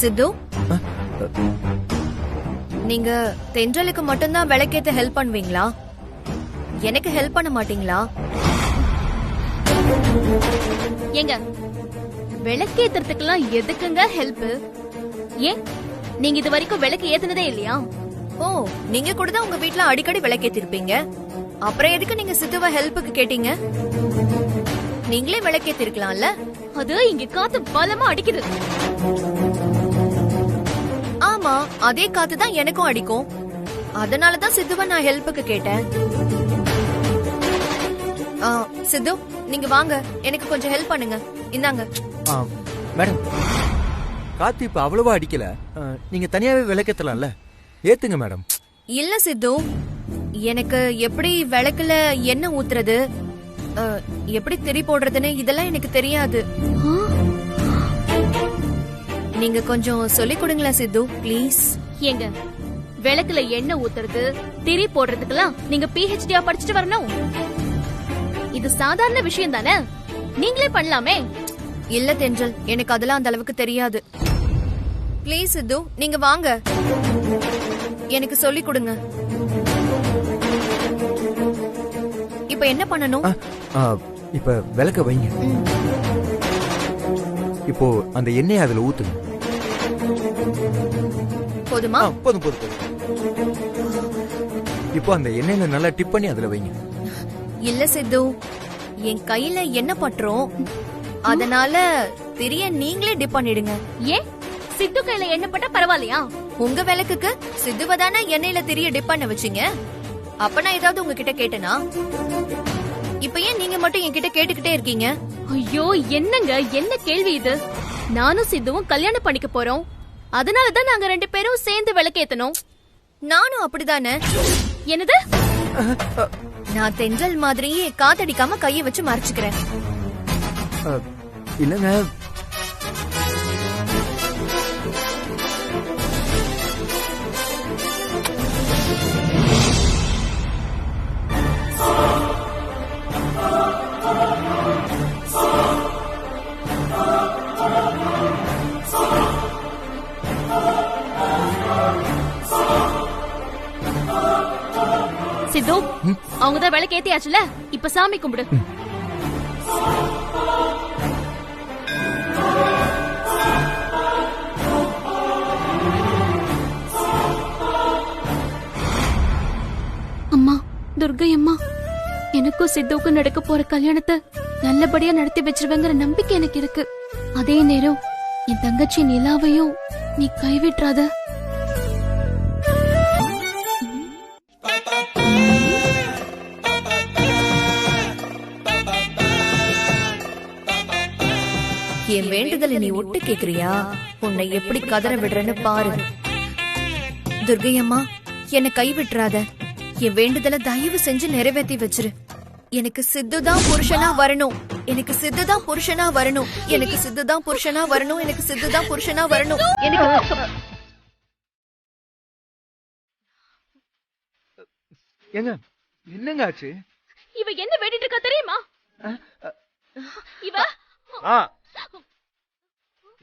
சித்து, நீங்க தென்றலுக்கு மட்டும்தான் விளக்கேத்த ஹெல்ப் பண்ணுவீங்களா? எனக்கு ஹெல்ப் பண்ண மாட்டீங்களா? ஏங்க, விளக்கேத்துறதுக்கெல்லாம் எதுக்குங்க ஹெல்ப்? ஏன் நீங்க இது வரைக்கும் விளக்கு ஏத்துனதே இல்லையா? ஓ, நீங்க கூட தான் உங்க வீட்ல அடிக்கடி விளக்கேத்திருப்பீங்க. அப்புறம் எதுக்கு நீங்க சித்துவ ஹெல்ப்புக்கு கேட்டீங்க? நீங்களே விளக்கேத்திருக்கலாம்ல. அது இங்க காத்து பலமா அடிக்குது. ஆமா, அதே காத்து தான் எனக்கும் அடிக்கும். அதனாலதான் சித்துவ நான் ஹெல்ப்புக்கு கேட்டேன். சித்து, நீங்க வாங்க, எனக்கு கொஞ்சம் ஹெல்ப் பண்ணுங்க. இந்தாங்க. மேடம், காத்து இப்ப அவ்வளவா அடிக்கல. நீங்க தனியாவே விளக்கேத்தலாம்ல. ஏத்துங்க மேடம். இல்ல சித்து, எனக்கு எப்படி விளக்குல எண்ணெய் ஊத்துறது, எப்படி திரி போடுறதுன்னு இதெல்லாம் எனக்கு தெரியாது. நீங்க கொஞ்சம் சொல்லிக் கொடுங்களேன் சித்து, ப்ளீஸ். ஏங்க, விளக்குல எண்ணெய் ஊத்துறது, திரி போடுறதுக்கெல்லாம் நீங்க PhD படிச்சுட்டு வரணும். இது சாதாரண விஷயம் தானே, நீங்களே பண்ணலாமே. இல்ல தென்றல், எனக்கு அதெல்லாம் அந்த அளவுக்கு தெரியாது. ப்ளீஸ் சித்து, நீங்க வாங்க, எனக்கு சொல்லிக் கொடுங்க. இப்ப என்ன பண்ணணும்? இப்ப விளக்க வைங்க. இப்போ அந்த எண்ணெய் அதுல ஊத்துங்க. போதுமா? போதும் போதும். இப்போ அந்த எண்ணெயில நல்லா டிப் பண்ணி அதுல வைங்க. இல்ல சித்து, என் கையில எண்ணெய் பட்டுரும். அதனால திரிய நீங்களே டிப் பண்ணிடுங்க. ஏன் சித்து கையில எண்ணெய் பட்டா பரவாயில்லையா? உங்க விளக்குக்கு சித்துவதான எண்ணெயில திரிய டிப் பண்ண வச்சீங்க. அப்ப நான் ஏதாவது உங்ககிட்ட கேட்டேனா? இப்ப ஏன் நீங்க மட்டும் என்கிட்ட கேட்டுக்கிட்டே இருக்கீங்க? ஐயோ, என்னங்க, என்ன கேள்வி இது? நானும் சித்துவும் கல்யாணம் பண்ணிக்க போறோம். அதனாலதான் நாங்க 2 பேரும் சேர்ந்து விளக்கேத்தணும். நானும் அப்படிதானே. என்னது? நான் தென்றல் மாதிரியே காத்தடிக்காம கைய வச்சு மறைச்சுக்கிறேன். இல்லங்க, சித்து, அவங்கதான் விளக்கு ஏத்தியாச்சுல, இப்ப சாமி கும்பிடு. அம்மா துர்கை அம்மா, எனக்கும் சித்துவுக்கும் நடக்க போற கல்யாணத்தை நல்லபடியா நடத்தி வச்சிருவேங்கிற நம்பிக்கை எனக்கு இருக்கு. அதே நேரம் என் தங்கச்சி நிலாவையும் நீ கைவிட்றாத. என் வேண்டுதலை நீ ஒட்டு கேக்குறியா? உன்னை எப்படி கதற விடுறேன்னு பாரு. துர்கையம்மா, என்னை கைவிட்டுறாத. என் வேண்டுதலை தயவு செஞ்சு நிறைவேற்றி வச்சிரு. எனக்கு சித்துதான் புருஷனா வரணும். எனக்கு சித்துதான் புருஷனா வரணும். எனக்கு சித்துதான் புருஷனா வரணும். எனக்கு சித்துதான் புருஷனா வரணும். எனக்கு ஏங்க, என்னங்க ஆச்சு? இவ என்ன வேண்டிட்டு இருக்கா தெரியுமா? இவ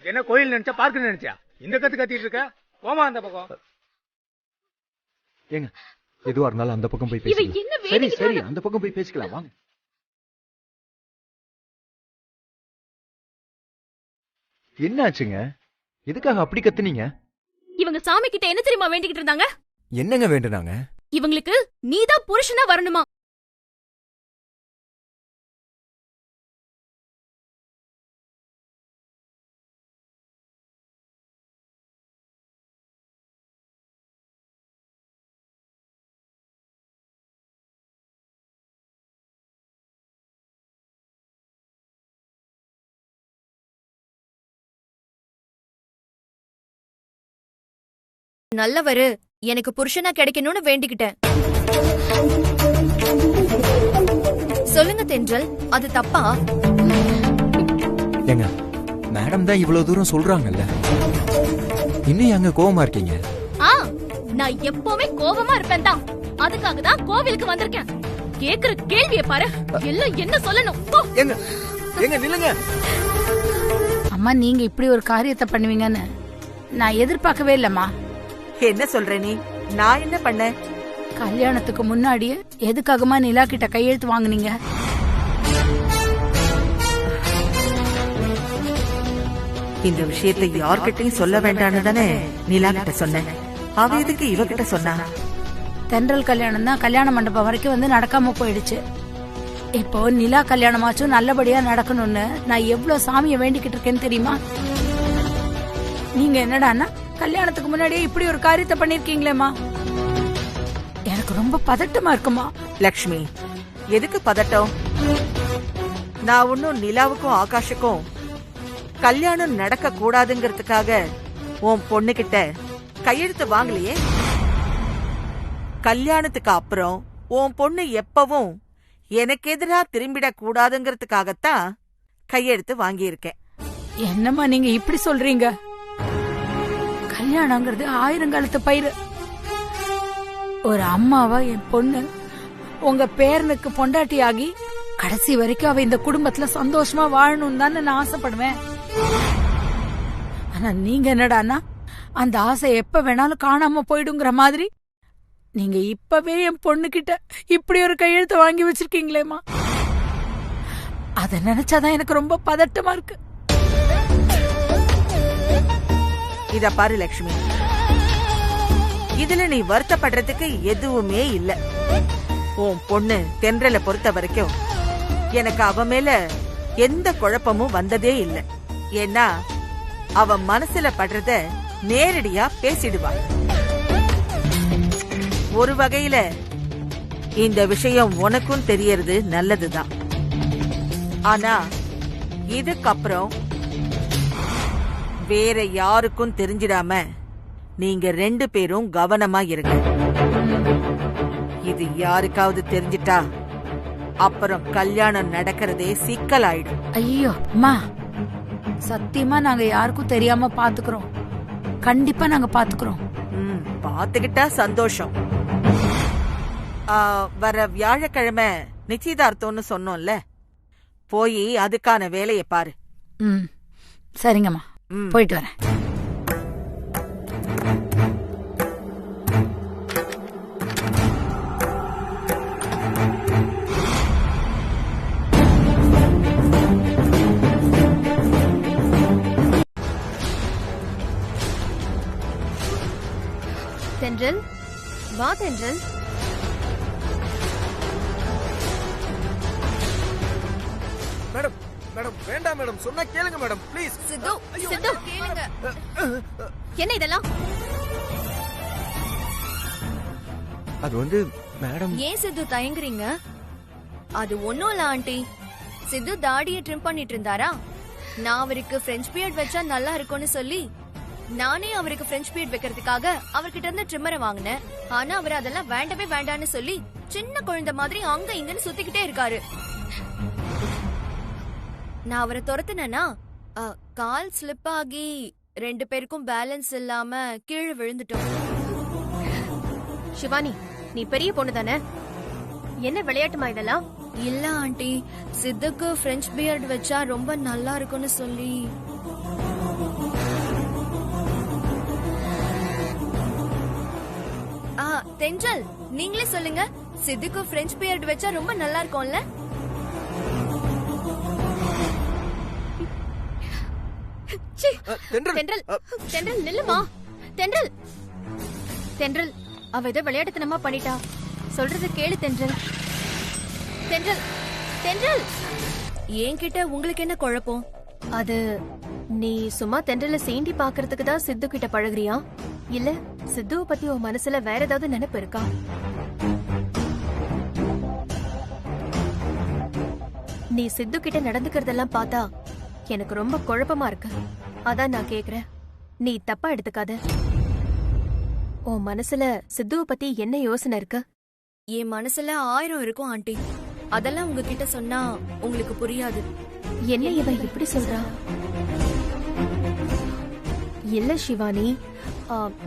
என்ன கோயில் நினைச்சா பார்க்க நினைச்சா இந்த கத்திட்டு இருக்க? போமா அந்த பக்கம். ஏங்க, எதுவா இருந்தாலும் அந்த பக்கம் போய் பேசலாம். சரி சரி, அந்த பக்கம் போய் பேசிக்கலாம் வாங்க. என்ன ஆச்சுங்க? எதுக்காக அப்படி கத்துனீங்க? இவங்க சாமி கிட்ட என்ன தெரியுமா வேண்டிக்கிட்டு இருந்தாங்க? என்னங்க வேண்டுனாங்க? இவங்களுக்கு நீதான் புருஷனா வரணுமா. நல்லவரு எனக்கு புருஷனா கிடைக்கணும்னு வேண்டிக்கிட்டேன். சொல்லுங்க தென்றல், அது தப்பா? ஏங்க, மேடம் தான் இவ்வளவு தூரம் சொல்றாங்கல்ல, இன்னும் அங்க கோவமா இருக்கீங்க? நான் எப்பவுமே கோவமா இருப்பேன் தான். அதுக்காக தான் கோவிலுக்கு வந்திருக்கேன். கேக்குற கேள்வியை பாரு, எல்லாம் என்ன சொல்லணும். ஏங்க ஏங்க நில்லுங்க. அம்மா, நீங்க இப்படி ஒரு காரியத்தை பண்ணுவீங்கன்னு நான் எதிர்பார்க்கவே இல்லம்மா. என்ன சொல்ற நீ? நான் என்ன பண்ண? கல்யாணத்துக்கு முன்னாடியே எதுக்காகமா நிலா கிட்ட கையெழுத்து வாங்குனீங்க? இந்த விஷயத்தை யார்கிட்டயும் சொல்ல வேண்டாம்னு தானே நிலா கிட்ட சொன்னேன். அவ எதுக்கு இவகிட்ட சொன்னா? தென்றல் கல்யாணம் தான் கல்யாண மண்டபம் வரைக்கும் வந்து நடக்காம போயிடுச்சு. இப்போ நிலா கல்யாணமாச்சும் நல்லபடியா நடக்கணும்னு நான் எவ்வளவு சாமியை வேண்டிக்கிட்டு இருக்கேன்னு தெரியுமா? நீங்க என்னடான்னா கல்யாணத்துக்கு முன்னாடியே இப்படி ஒரு காரியத்தை பண்ணிருக்கீங்களேம்மா. எனக்கு ரொம்ப பதட்டமா இருக்குமா. லக்ஷ்மி, எதுக்கு பதட்டம்? நான் ஒன்னும் நிலாவுக்கும் ஆகாஷுக்கும் கல்யாணம் நடக்க கூடாதுங்கிறதுக்காக உன் பொண்ணுகிட்ட கையெழுத்து வாங்கலையே. கல்யாணத்துக்கு அப்புறம் உன் பொண்ணு எப்பவும் எனக்கு எதிரா திரும்பிடக் கூடாதுங்கிறதுக்காகத்தான் கையெழுத்து வாங்கியிருக்கேன். என்னம்மா நீங்க இப்படி சொல்றீங்க? கல்யாணங்கிறது ஆயிரங்காலத்து பயிர். ஒரு அம்மாவா என் பொண்ணு உங்க பேரனுக்கு பொண்டாட்டி ஆகி கடைசி வரைக்கும் அவ இந்த குடும்பத்துல சந்தோஷமா வாழணும் தானே நான் ஆசைப்படுவேன். ஆனா நீங்க என்னடான்னா அந்த ஆசை எப்ப வேணாலும் காணாம போயிடுங்கிற மாதிரி நீங்க இப்பவே என் பொண்ணு கிட்ட இப்படி ஒரு கையெழுத்து வாங்கி வச்சிருக்கீங்களேம்மா. அத நினைச்சாதான் எனக்கு ரொம்ப பதட்டமா இருக்கு. இத பாரு லக்ஷ்மி, இதுல நீ வருத்தப்படுறதுக்கு எதுவுமே இல்ல. உன் பொண்ணு தென்றலை பொறுத்த வரைக்கும் எனக்கு அவ மேல எந்த குழப்பமும் வந்ததே இல்ல. ஏன்னா அவ மனசுல படுறத நேரடியா பேசிடுவா. ஒரு வகையில இந்த விஷயம் உனக்கும் தெரியறது நல்லதுதான். ஆனா இதுக்கப்புறம் வேற யாருக்கும் தெரிஞ்சிடாம நீங்க 2 பேரும் கவனமா இருங்க. இது யாருக்காவது தெரிஞ்சிட்டா அப்புறம் கல்யாணம் நடக்கிறதே சிக்கலாயிடும். ஐயோ அம்மா, சத்தியமா நாங்க யாருக்கும் தெரியாம பாத்துக்கிறோம். கண்டிப்பா நாங்க பாத்துக்கிறோம். பாத்துக்கிட்டா சந்தோஷம். வர வியாழக்கிழமை நிச்சயதார்த்தம்னு சொன்னோம்ல, போய் அதுக்கான வேலையை பாரு. சரிங்கம்மா, போயிட்டு வரேன். தென்றல், வா தென்றல். மேடம் மேடம் வேண்டாம் மேடம், சொன்னா கேளுங்க மேடம் ப்ளீஸ். சித்து, சித்து கேளுங்க. என்ன இதெல்லாம்? அது வந்து மேடம். ஏன் சித்து தயங்குறீங்க? அது ஒண்ணும் இல்ல ஆண்டி. சித்து தாடியை ட்ரிம் பண்ணிட்டு இருந்தாரா, நான் அவருக்கு பிரெஞ்ச் பியர்ட் வச்சா நல்லா இருக்கும்னு சொல்லி நானே அவருக்கு பிரெஞ்ச் பியர்ட் வைக்கிறதுக்காக அவர்கிட்ட இருந்து ட்ரிம்மரை வாங்கினேன். ஆனா அவர் அதெல்லாம் வேண்டவே வேண்டான்னு சொல்லி சின்ன குழந்தை மாதிரி அங்க இங்கன்னு சுத்திக்கிட்டே இருக்காரு. நான் அவரை துரத்துனேனா கால் ஸ்லிப் ஆகி 2 பேருக்கும் பேலன்ஸ் இல்லாம கீழே விழுந்துட்டோம். சிவானி, நீ பெரிய பொண்ணு தானே, என்ன விளையாட்டுமா இதெல்லாம்? இல்ல ஆண்டி, சித்துக்கு பிரெஞ்ச் பியர்ட் வச்சா ரொம்ப நல்லா இருக்கும்னு சொல்லி. தென்றல், நீங்களே சொல்லுங்க, சித்துக்கு பிரெஞ்ச் பியர்ட் வச்சா ரொம்ப நல்லா இருக்கும்ல? தென்றல், தென்றல் நில்லுமா. தென்றல், தென்றல், அவ ஏதோ விளையாட்டுத்தனமா பண்ணிட்டா. சொல்றது கேளு தென்றல். தென்றல், தென்றல். என்கிட்ட உங்களுக்கு என்ன குழப்பம்? அது நீ சும்மா தென்றல சீண்டி பாக்குறதுக்கு தான் சித்து கிட்ட பழகுறியா, இல்ல சித்துவ பத்தி உன் மனசுல வேற ஏதாவது நினைப்பு இருக்கா? நீ சித்து கிட்ட நடந்துக்கிறதெல்லாம் பார்த்தா எனக்கு ரொம்ப குழப்பமா இருக்கு. அதான் நான் கேக்குறேன், நீ தப்பா எடுத்துக்காத. உன் மனசுல சித்துவ பத்தி என்ன யோசனை இருக்கு? என் மனசுல 1000 இருக்கும் ஆண்டி. அதெல்லாம் உங்ககிட்ட சொன்னா உங்களுக்கு புரியாது. என்ன இவன் இப்படி சொல்றா? இல்ல சிவானி,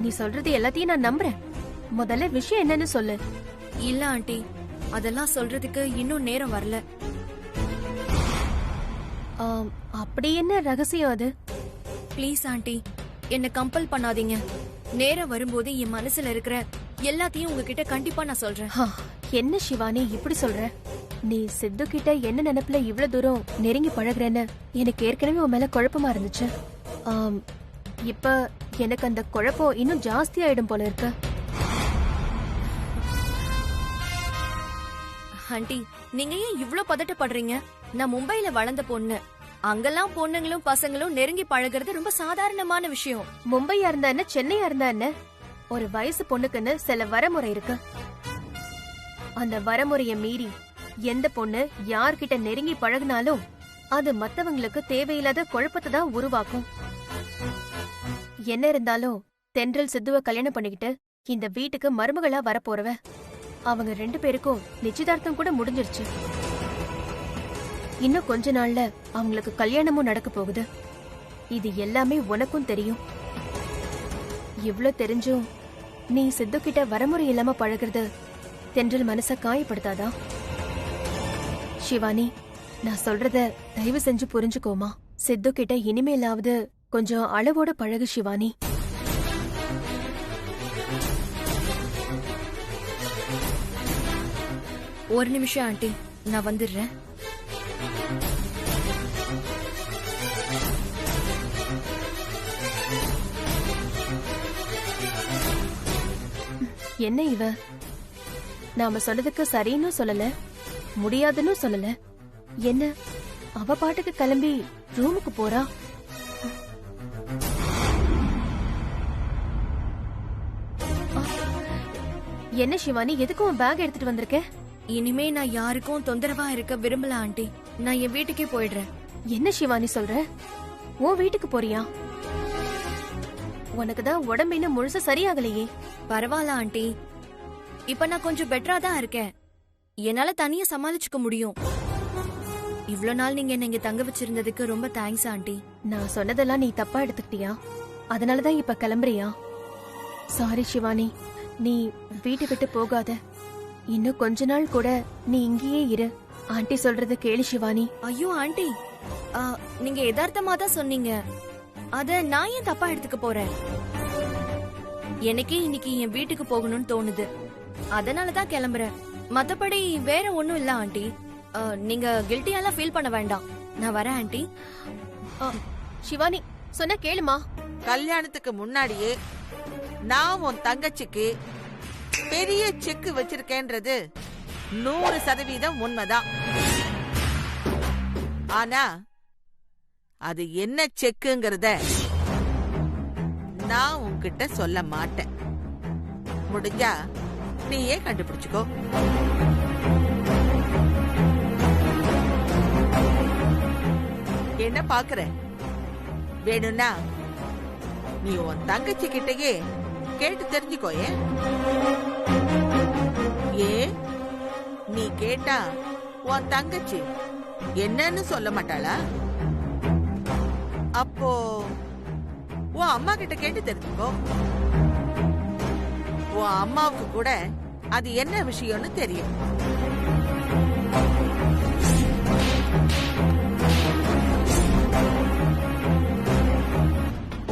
நீ சொல்றது எல்லாத்தையும் நான் நம்புறேன். முதல்ல விஷயம் என்னன்னு சொல்லு. இல்ல ஆண்டி, அதெல்லாம் சொல்றதுக்கு இன்னும் நேரம் வரல. அப்படி என்ன ரகசியம் அது? ப்ளீஸ் ஆண்டி, என்ன கம்பல் பண்ணாதீங்க. நேரம் வரும்போது என் மனசுல இருக்கிற எல்லாத்தையும் உங்ககிட்ட கண்டிப்பா நான் சொல்றேன். என்ன சிவானி இப்படி சொல்ற? நீ சித்து கிட்ட என்ன நினைப்புல இவ்வளவு தூரம் நெருங்கி பழகுறேன்னு எனக்கு ஏற்கனவே உன் மேல குழப்பமா இருந்துச்சு. இப்ப எனக்கு அந்த குழப்பம் இன்னும் ஜாஸ்தி ஆயிடும் போல இருக்கு. ஆண்டி, நீங்க ஏன் இவ்ளோ பதட்டப்படுறீங்க? நான் மும்பைல வளர்ந்த பொண்ணு. அங்கெல்லாம் பொண்ணுங்களும் பசங்களும் நெருங்கி பழகுறது ரொம்ப சாதாரணமான விஷயம். மும்பையா இருந்தா என்ன, சென்னையா இருந்தா என்ன, ஒரு வயசு பொண்ணுக்குன்னு சில வரமுறை இருக்கு. அந்த வரமுறைய மீறி எந்த பொண்ணு யார்கிட்ட நெருங்கி பழகினாலும் அது மத்தவங்களுக்கு தேவையில்லாத குழப்பத்தை தான் உருவாக்கும். என்ன இருந்தாலும் தென்றல் சித்துவ கல்யாணம் பண்ணிக்கிட்டு இந்த வீட்டுக்கு மருமகளா வரப்போறவ. அவங்க 2 பேருக்கும் நிச்சயதார்த்தம் கூட முடிஞ்சிருச்சு. இன்னும் கொஞ்ச நாள்ல அவங்களுக்கு கல்யாணமும் நடக்க போகுது. இது எல்லாமே உனக்கும் தெரியும். இவ்ளோ தெரிஞ்சும் நீ சித்து கிட்ட வரமுறை இல்லாம பழகுறது தென்றல் மனச காயப்படுத்தாதா? சிவானி, நான் சொல்றத தயவு செஞ்சு புரிஞ்சுக்கோமா. சித்து கிட்ட இனிமேலாவது கொஞ்சம் அளவோட பழகு சிவானி. ஒரு நிமிஷம் ஆண்டி, நான் வந்துடுறேன். என்ன இவ நாம சொன்னதுக்கு சரின்னு சொல்லல, முடியாதுன்னு சொல்லல. என்ன அவ பாட்டுக்கு கிளம்பி ரூமுக்கு போறா? என்ன சிவானி, எதுக்கும் பேக் எடுத்துட்டு வந்திருக்க? இனிமே நான் யாருக்கும் தொந்தரவா இருக்க விரும்பல ஆண்டி. நான் என் வீட்டுக்கே போயிடுறேன். என்ன சிவானி சொல்ற? உன் வீட்டுக்கு போறியா? உனக்கு தான் உடம்பு இன்னும் முழுசா சரியாகலையே. பரவாயில்ல ஆண்டி, இப்ப நான் கொஞ்சம் பெட்டரா தான் இருக்கேன். என்னால தனியா சமாளிச்சுக்க முடியும். இவ்ளோ நாள் நீங்க என்ன இங்க தங்க வச்சிருந்ததுக்கு ரொம்ப தேங்க்ஸ் ஆண்டி. நான் சொன்னதெல்லாம் நீ தப்பா எடுத்துக்கிட்டியா? அதனாலதான் இப்ப கிளம்புறியா? சாரி சிவானி, நீ வீட்டை விட்டு போகாத. இன்னும் கொஞ்ச நாள் கூட நீ இங்கேயே இரு. ஆண்டி சொல்றத கேளு சிவானி. ஐயோ ஆண்டி, நீங்க யதார்த்தமா தான் சொன்னீங்க. அத நான் ஏன் தப்பா எடுத்துக்க போறேன்? எனக்கே இன்னைக்கு என் வீட்டுக்கு போகணும்னு தோணுது. அதனாலதான் கிளம்புறேன். மத்தபடி வேற ஒண்ணும் இல்ல ஆண்டி. நீங்க கில்ட்டியாலாம் ஃபீல் பண்ண வேண்டாம். நான் வரேன் ஆண்டி. சிவானி சொன்ன கேளுமா. கல்யாணத்துக்கு முன்னாடியே நான் உன் தங்கச்சிக்கு பெரிய செக் வச்சிருக்கேன்றது 100% உண்மைதான். ஆனா அது என்ன செக்குங்கிறத நான் உன்கிட்ட சொல்ல மாட்டேன். முடிஞ்சா நீயே கண்டுபிடிச்சுக்கோ. என்ன பாக்குற? வேணும்னா நீ உன் தங்கச்சி கிட்டயே கேட்டு தெரிஞ்சுக்கோயே. நீ கேட்டா உன் தங்கச்சி என்னன்னு சொல்ல மாட்டாளா? அப்போ உன் அம்மா கிட்ட கேட்டு தெரிஞ்சுக்கோ. உன் அம்மாவுக்கு கூட அது என்ன விஷயம்னு தெரியும்.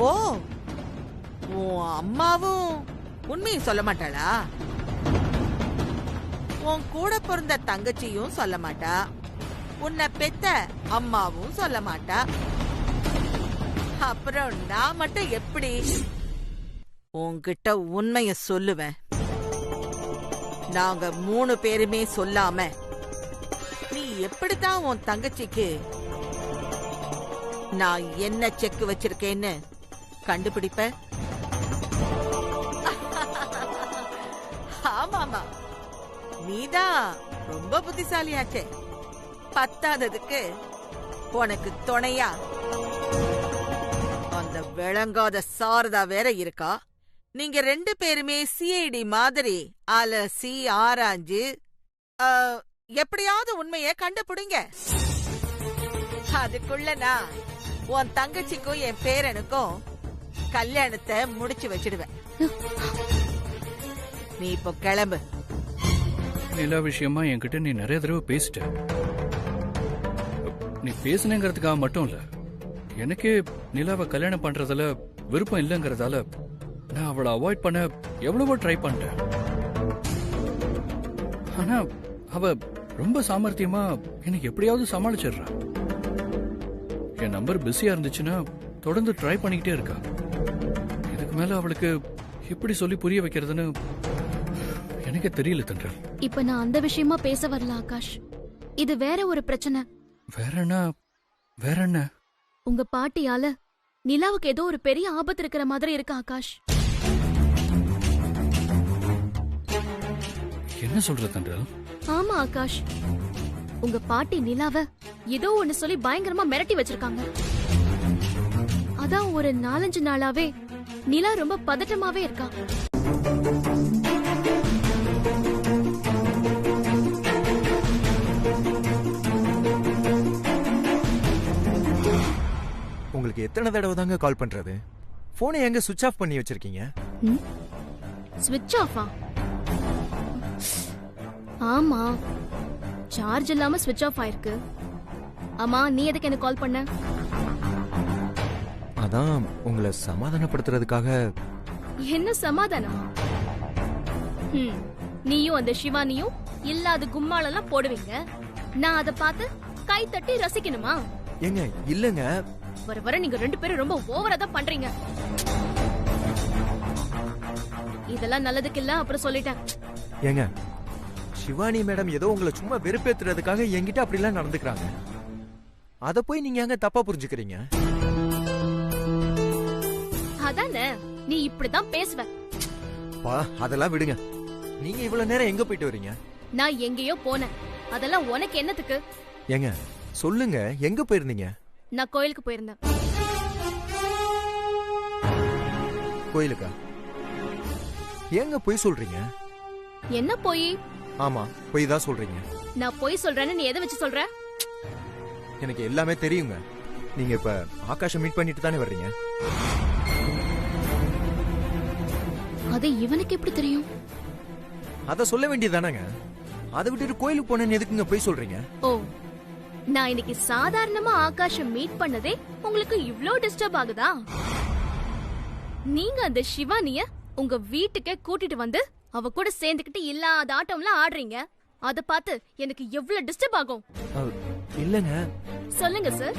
ஓ, உன் அம்மாவும் உண்மையை சொல்ல மாட்டாளா? உன் கூட பிறந்த தங்கச்சியும் சொல்ல மாட்டா, உன்னை பெத்த அம்மாவும் சொல்ல மாட்டா. அப்புறம் நான் மட்டும் எப்படி உன்கிட்ட உண்மைய சொல்லுவேன்? நாங்க 3 பேருமே சொல்லாம நீ எப்படித்தான் உன் தங்கச்சிக்கு நான் என்ன செக் வச்சிருக்கேன்னு கண்டுபிடிப்ப? ஆமாமா, நீதான் ரொம்ப புத்திசாலியாச்சே. பத்தாததுக்கு உனக்கு துணையா அந்த விளங்காத சாரதா வேற இருக்கா. நீங்க 2 பேருமே சிஐடி மாதிரி அலசி ஆராய்ஞ்சு எப்படியாவது உண்மைய கண்டுபிடிங்க. அதுக்குள்ள நான் உன் தங்கச்சிக்கும் என் பேரனுக்கும் கல்யாணத்தை முடிச்சு வச்சிடுவேன். நீ இப்போ கிளம்பு. நிலா விஷயமா என்கிட்ட நீ நிறைய தடவை பேசிட்ட. நீ பேசுனேங்கிறதுக்காக மட்டும் இல்ல, எனக்கே நிலாவை கல்யாணம் பண்றதுல விருப்பம் இல்லைங்கிறதால நான் அவளை அவாய்ட் பண்ண எவ்வளவோ ட்ரை பண்ணிட்டேன். ஆனா அவ ரொம்ப சாமர்த்தியமா எனக்கு எப்படியாவது சமாளிச்சிடுறா. என் நம்பர் பிஸியா இருந்துச்சுன்னா தொடர்ந்து ட்ரை பண்ணிக்கிட்டே இருக்கா. இதுக்கு மேல அவளுக்கு எப்படி சொல்லி புரிய வைக்கிறதுன்னு எனக்கு தெரியல தென்றல். இப்ப நான் அந்த விஷயமா பேச வரல ஆகாஷ். இது வேற ஒரு பிரச்சனை. வேற என்ன? உங்க பாட்டியால நிலாவுக்கு ஏதோ ஒரு பெரிய ஆபத்து இருக்கிற மாதிரி இருக்கு ஆகாஷ். என்ன சொல்ற தென்றல்? ஆமா ஆகாஷ், உங்க பாட்டி நிலாவ ஏதோ ஒன்னு சொல்லி பயங்கரமா மிரட்டி வச்சிருக்காங்க. அதான் ஒரு 4-5 நாளாவே நிலா ரொம்ப பதட்டமாவே இருக்கா. உங்களுக்கு எத்தனை தடவை தாங்க கால் பண்றது? போனை எங்க சுவிட்ச் ஆஃப் பண்ணி வச்சிருக்கீங்க? ஸ்விட்ச் ஆஃபா? ஆமா, சார்ஜ் இல்லாம ஸ்விட்ச் ஆஃப் ஆயிருக்கு. ஆமா, நீ எதுக்கு எனக்கு கால் பண்ண? அதான் உங்களை சமாதானப்படுத்துறதுக்காக. என்ன சமாதானமா? நீயும் அந்த சிவானியும் இல்லாத கும்மாளெல்லாம் போடுவீங்க. நான் அதை பார்த்து கை தட்டி ரசிக்கணுமா? ஏங்க இல்லங்க, வர வர நீங்க 2 பேரும் ரொம்ப ஓவரா தான் பண்றீங்க. இதெல்லாம் நல்லதுக்கு இல்ல, அப்புறம் சொல்லிட்டேன். ஏங்க சிவானி மேடம் ஏதோ உங்களை சும்மா வெறுப்பேத்துறதுக்காக என்கிட்ட அப்படிலாம் நடந்துக்கிறாங்க. அத போய் நீங்க எங்க தப்பா புரிஞ்சுக்கிறீங்க? அதானே, நீ இப்படிதான் பேசுவ. அதெல்லாம் விடுங்க. நீங்க இவ்வளவு நேரம் எங்க போயிட்டு வரீங்க? நான் எங்கேயோ போனேன். அதெல்லாம் உனக்கு என்னத்துக்கு? ஏங்க சொல்லுங்க, எங்க போயிருந்தீங்க? நான் கோயிலுக்கு போயிருந்தேன். கோயிலுக்கா? ஏங்க போய் சொல்றீங்க? என்ன போய்? ஆமா, போய் தான் சொல்றீங்க. நான் போய் சொல்றேன்னு நீ எதை வச்சு சொல்ற? எனக்கு எல்லாமே தெரியுங்க. நீங்க இப்ப ஆகாஷை மீட் பண்ணிட்டு தானே வர்றீங்க? அது இவனுக்கு எப்படி தெரியும்? அத சொல்ல வேண்டியதானங்க. அதை விட்டுட்டு கோயிலுக்கு போனேன்னு எதுக்குங்க போய் சொல்றீங்க? ஓ, நான் இன்னைக்கு சாதாரணமா ஆகாஷை மீட் பண்ணதே உங்களுக்கு இவ்ளோ டிஸ்டர்ப் ஆகுதா? நீங்க அந்த சிவானிய உங்க வீட்டுக்கே கூட்டிட்டு வந்து அவ கூட சேர்ந்துக்கிட்டு இல்லாத ஆட்டம்லாம் ஆடுறீங்க. அத பார்த்து எனக்கு எவ்வளவு டிஸ்டர்ப் ஆகும். இல்லங்க. சொல்லுங்க சார்,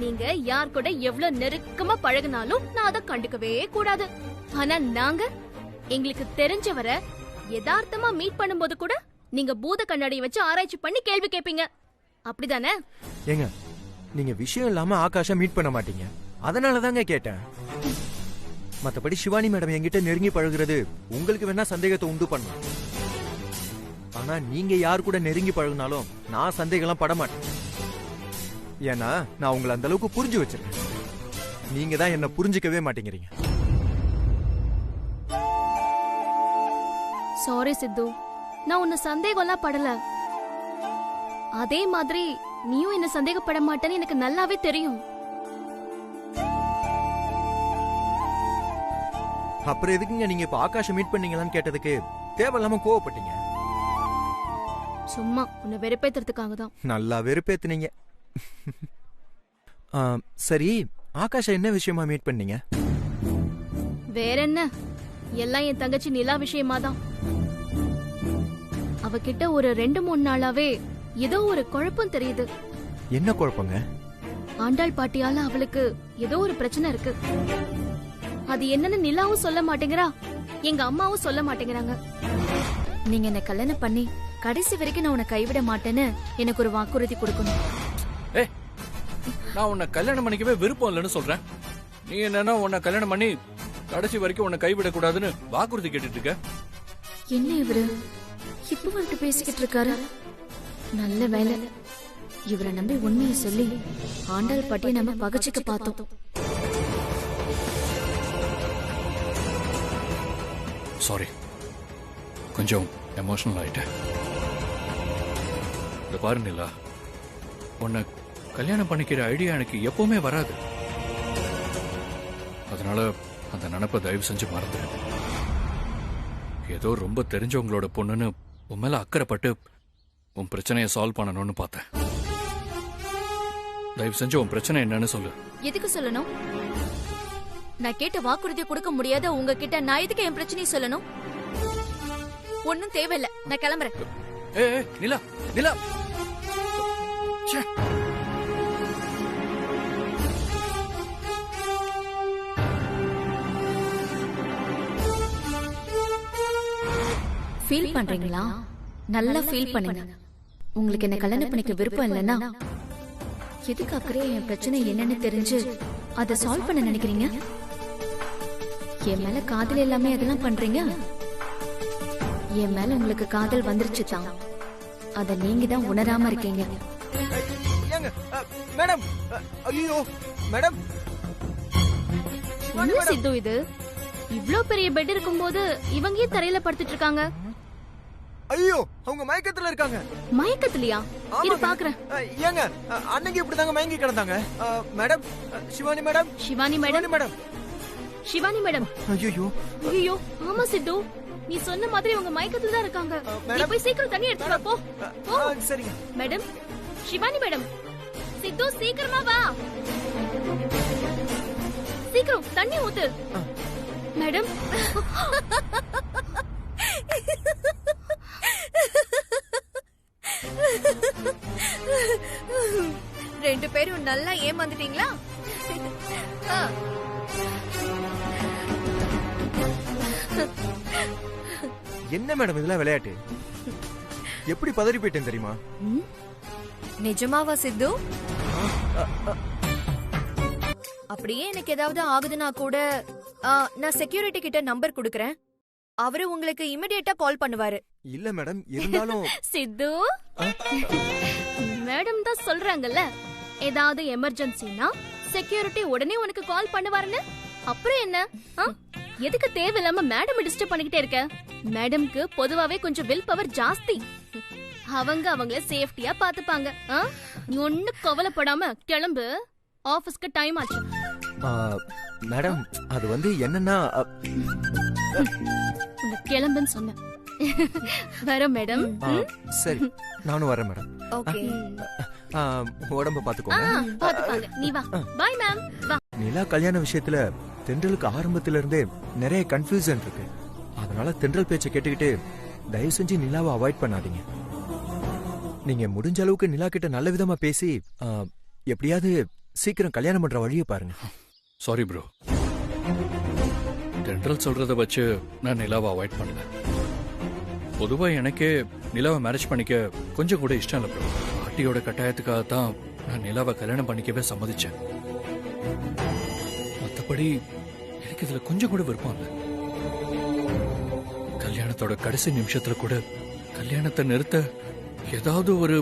நீங்க யார் கூட எவ்வளவு நெருக்கமா பழகினாலும் நான் அதை கண்டுக்கவே கூடாது. ஆனா நாங்க எங்களுக்கு தெரிஞ்சவரை யதார்த்தமா மீட் பண்ணும்போது கூட நீங்க பூத கண்ணாடியை வச்சு ஆராய்ச்சி பண்ணி கேள்வி கேட்பீங்க. அப்படிதானே? ஏங்க நீங்க விஷயம் இல்லாம ஆகாஷை மீட் பண்ண மாட்டீங்க, அதனாலதாங்க கேட்டேன். மத்தபடி சிவானி மேடம் என்கிட்ட நெருங்கி பழகுறது உங்களுக்கு வேணா சந்தேகத்தை உண்டு பண்ணலாம். ஆனா நீங்க யார் கூட நெருங்கி பழகுனாலும் நான் சந்தேகம் பட மாட்டேன். ஏன்னா நான் உங்களை அந்த அளவுக்கு புரிஞ்சு வச்சிருக்கேன். நீங்க தான் என்ன புரிஞ்சுக்கவே மாட்டேங்கிறீங்க. சாரி சித்து, நான் உன்னை சந்தேகம்லாம் படல. அதே மாதிரி நீயும் என்ன சந்தேகப்பட மாட்டேன்னு எனக்கு நல்லாவே தெரியும். அப்புறம் எதுக்குங்க நீங்க இப்ப ஆகாஷை மீட் பண்ணீங்களான்னு கேட்டதுக்கு தேவையில்லாம கோவப்பட்டீங்க? சும்மா உன்னை வெறுப்பேத்துறதுக்காக தான். நல்லா வெறுப்பேத்துனீங்க. சரி, ஆகாஷை என்ன விஷயமா மீட் பண்ணீங்க? வேற என்ன, எல்லாம் என் தங்கச்சி நிலா விஷயமா தான். அவகிட்ட ஒரு 2-3 நாளாவே ஏதோ ஒரு குழப்பம் தெரியுது. என்ன குழப்பங்க? ஆண்டாள் பாட்டியால அவளுக்கு ஏதோ ஒரு பிரச்சனை இருக்கு. அது என்னன்னு நிலாவும் சொல்ல மாட்டேங்கிறா, எங்க அம்மாவும் சொல்ல மாட்டேங்கிறாங்க. நீங்க என்ன கல்யாணம் பண்ணி கடைசி வரைக்கும் நான் உன்னை கைவிட மாட்டேன்னு எனக்கு ஒரு வாக்குறுதி கொடுக்கணும். நான் உன்னை கல்யாணம் பண்ணிக்கவே விருப்பம் இல்லைன்னு சொல்றேன். நீ என்னன்னா உன்னை கல்யாணம் பண்ணி கடைசி வரைக்கும் உன்னை கைவிடக் கூடாதுன்னு வாக்குறுதி கேட்டுட்டு இருக்க. என்ன இவரு இப்ப வந்துட்டு பேசிக்கிட்டு இருக்காரு? நல்ல வேலை, இவரை நம்பி உண்மையை சொல்லி ஆண்டாள் பாட்டியை நம்ம பகச்சிக்க பார்த்தோம். சாரி, கொஞ்சம் எமோஷனல் ஆயிட்டேன். இந்த பாரு நிலா, உன்னை கல்யாணம் பண்ணிக்கிற ஐடியா எனக்கு எப்பவுமே வராது. அதனால அந்த நினைப்பை தயவு செஞ்சு மறந்துடு. ஏதோ ரொம்ப தெரிஞ்சவங்களோட பொண்ணுன்னு உன் மேல அக்கறைப்பட்டு உன் பிரச்சனையை சால்வ் பண்ணணும்னு பார்த்தேன். தயவு செஞ்சு உன் பிரச்சனை என்னன்னு சொல்லு. எதுக்கு சொல்லணும்? நான் கேட்ட வாக்குறுதி கொடுக்க முடியாத உங்ககிட்ட நான் எதுக்கு என் பிரச்சனையை சொல்லணும்? ஒண்ணும் தேவையில்ல, நான் கிளம்புறேன். ஏய் நிலா நிலா ச்சே. ஃபீல் பண்றீங்களா? நல்லா ஃபீல் பண்ணுங்க. உங்களுக்கு என்ன கல்யாணம் பண்ணிக்க விருப்பம் இல்லைன்னா எதுக்கு அக்கறையா என் பிரச்சனை என்னன்னு தெரிஞ்சு அதை சால்வ் பண்ண நினைக்கிறீங்க? என் மேல காதல் எல்லாமே அதெல்லாம் பண்றீங்க. என் மேல உங்களுக்கு காதல் வந்துருச்சு தான், அத நீங்க தான் உணராம இருக்கீங்க. ஏங்க மேடம், ஐயோ மேடம், என்ன சித்து இது? இவ்ளோ பெரிய பெட் இருக்கும்போது இவங்க ஏன் தரையில படுத்துட்டு இருக்காங்க? ஐயோ அவங்க மயக்கத்துல இருக்காங்க. மயக்கத்துலயா? இரு பாக்குறேன். ஏங்க அன்னைக்கு இப்படிதாங்க மயங்கி கிடந்தாங்க. Madam, Shivani madam, Shivani madam, madam, Shivani madam. ஐயோ ஐயோ ஆமா சித்து, நீ சொன்ன மாதிரி உங்க மயக்கத்துல தான் இருக்காங்க. நீ போய் சீக்கிரம் தண்ணி எடுத்து வா போ. போ. சரிங்க மேடம், சிவானி மேடம், சித்து சீக்கிரமா வா. சீக்கிரம் தண்ணி ஊத்து. மேடம், ரெண்டு பேரும் நல்லா ஏமாந்துட்டீங்களா? என்ன மேடம் இதெல்லாம் விளையாட்டு? எப்படி பதறி போயிட்டேன் தெரியுமா? நிஜமாவா சித்து? அப்படியே எனக்கு ஏதாவது ஆகுதுன்னா கூட நான் செக்யூரிட்டி கிட்ட நம்பர் குடுக்கறேன். அவரு உங்களுக்கு இமிடியேட்டா கால் பண்ணுவாரு. இல்ல மேடம், இருந்தாலும் சித்து மேடம் தான் சொல்றாங்கல்ல, ஏதாவது எமர்ஜென்சினா செக்யூரிட்டி உடனே உனக்கு கால் பண்ணுவாருன்னு. அப்புறம் என்ன? எதுக்கு தேவையில்லாம மேடம் டிஸ்டர்ப் பண்ணிக்கிட்டே இருக்க? மேடம்க்கு பொதுவாவே கொஞ்சம் வில் பவர் ஜாஸ்தி. அவங்க அவங்கள சேஃப்டியா பாத்துப்பாங்க. நீ ஒண்ணு கவலைப்படாம கிளம்பு, ஆபீஸ்க்கு டைம் ஆச்சு. மேடம் அது வந்து என்னன்னா உன்னை கிளம்புன்னு சொன்னேன். வர மேடம். சரி நானும் வரேன் மேடம். ஓகே, உடம்ப பாத்துக்கோங்க. பாத்துப்பாங்க. நீ வா. By ma'am. வா. நிலா கல்யாண விஷயத்துல தென்றலுக்கு ஆரம்பத்துல இருந்தே நிறைய கன்ஃபியூசன் இருக்கு. அதனால தென்றல் பேச்சை கேட்டுக்கிட்டு தயவு செஞ்சு நிலாவை அவாய்ட் பண்ணாதீங்க. நீங்க முடிஞ்ச அளவுக்கு நிலா கிட்ட நல்ல விதமா பேசி எப்படியாவது சீக்கிரம் கல்யாணம் பண்ற வழியை பாருங்க. சாரி ப்ரோ, தென்றல் சொல்றத வச்சு நான் நிலாவை அவாய்ட் பண்ணல. பொதுவா எனக்கே நிலாவை மேரேஜ் பண்ணிக்க கொஞ்சம் கூட இஷ்டம் இல்லை ப்ரோ. பாட்டியோட கட்டாயத்துக்காக தான் நான் நிலாவை கல்யாணம் பண்ணிக்கவே சம்மதிச்சேன். மற்றபடி எனக்கு இதுல கொஞ்சம் கூட விருப்பம் இல்லை. கல்யாணத்தோட கடைசி நிமிஷத்துல கூட கல்யாணத்தை நிறுத்த ஏதாவது ஒரு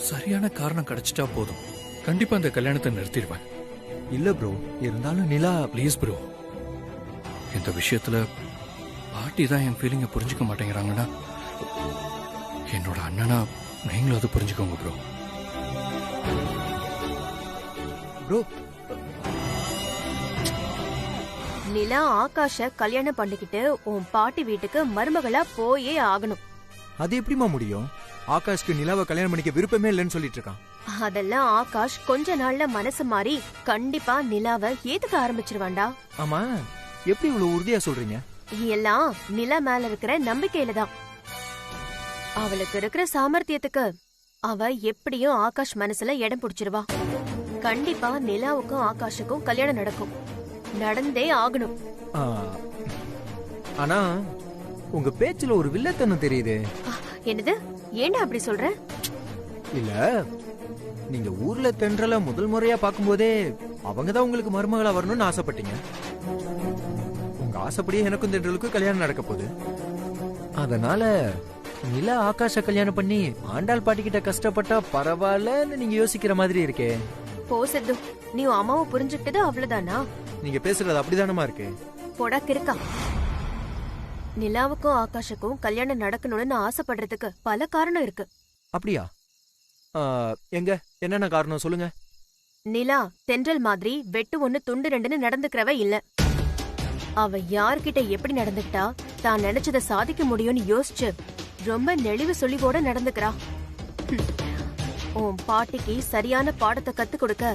சரியான காரணம் கிடைச்சிட்டா போதும், கண்டிப்பா அந்த கல்யாணத்தை நிறுத்திடுவேன். இல்ல ப்ரோ, இருந்தாலும் நிலா ப்ளீஸ் ப்ரோ, இந்த விஷயத்துல பாட்டி தான் என் ஃபீலிங்க புரிஞ்சுக்க மாட்டேங்கிறாங்கன்னா என்னோட அண்ணனா நீங்களும் அதை புரிஞ்சுக்கோங்க ப்ரோ. ப்ரோ, நிலா ஆகாஷ கல்யாணம் பண்ணிக்கிட்டு உன் பாட்டி வீட்டுக்கு மருமகளா போயே ஆகணும். அது எப்படிமா முடியும்? ஆகாஷ்க்கு நிலாவை கல்யாணம் பண்ணிக்க விருப்பமே இல்லைன்னு சொல்லிட்டு இருக்கான். அதெல்லாம் ஆகாஷ் கொஞ்ச நாள்ல மனசு மாறி கண்டிப்பா நிலாவை ஏத்துக்க ஆரம்பிச்சிருவான்டா. ஆமா, எப்படி இவ்வளவு உறுதியா சொல்றீங்க? எல்லாம் நிலா மேல இருக்கிற நம்பிக்கையில தான். அவளுக்கு இருக்கிற சாமர்த்தியத்துக்கு அவ எப்படியும் ஆகாஷ் மனசுல இடம் பிடிச்சிருவா. கண்டிப்பா நிலாவுக்கும் ஆகாஷுக்கும் கல்யாணம் நடக்கும், நடந்தே ஆகணும். ஆனா உங்க பேச்சுல ஒரு வில்லத்தனம் தெரியுது. என்னது? ஏண்டா அப்படி சொல்ற? இல்ல, நீங்க ஊர்ல தென்றல முதல் முறையா பாக்கும்போதே அவங்கதான் உங்களுக்கு மருமகளா வரணும்னு ஆசைப்பட்டீங்க. உங்க ஆசைப்படியே எனக்கும் தென்றலுக்கும் கல்யாணம் நடக்க போகுது. அதனால நிலா ஆகாஷ கல்யாணம் பண்ணி ஆண்டாள் பாட்டிக்கிட்ட கஷ்டப்பட்டா பரவாயில்லன்னு நீங்க யோசிக்கிற மாதிரி இருக்கே. போ சித்து, நீ உன் அம்மாவை புரிஞ்சுக்கிட்டது அவ்வளவுதானா? நீங்க பேசுறது அப்படிதானமா இருக்கு. போடா கிறுக்கா. நிலாவுக்கும் ஆகாஷுக்கும் கல்யாணம் நடக்கணும்னு ஆசைப்படுறதுக்கு பல காரணம் இருக்கு. அப்படியா? எங்க என்னென்ன காரணம் சொல்லுங்க. நிலா தென்றல் மாதிரி வெட்டு ஒண்ணு துண்டு ரெண்டுன்னு நடந்துக்கிறவ இல்ல. அவ யார்கிட்ட எப்படி நடந்துக்கிட்டா தான் நினைச்சதை சாதிக்க முடியும்னு யோசிச்சு ரொம்ப நெளிவு சொல்லிவோட நடந்துக்கிறா. உன் பாட்டிக்கு சரியான பாடத்தை கத்து கொடுக்க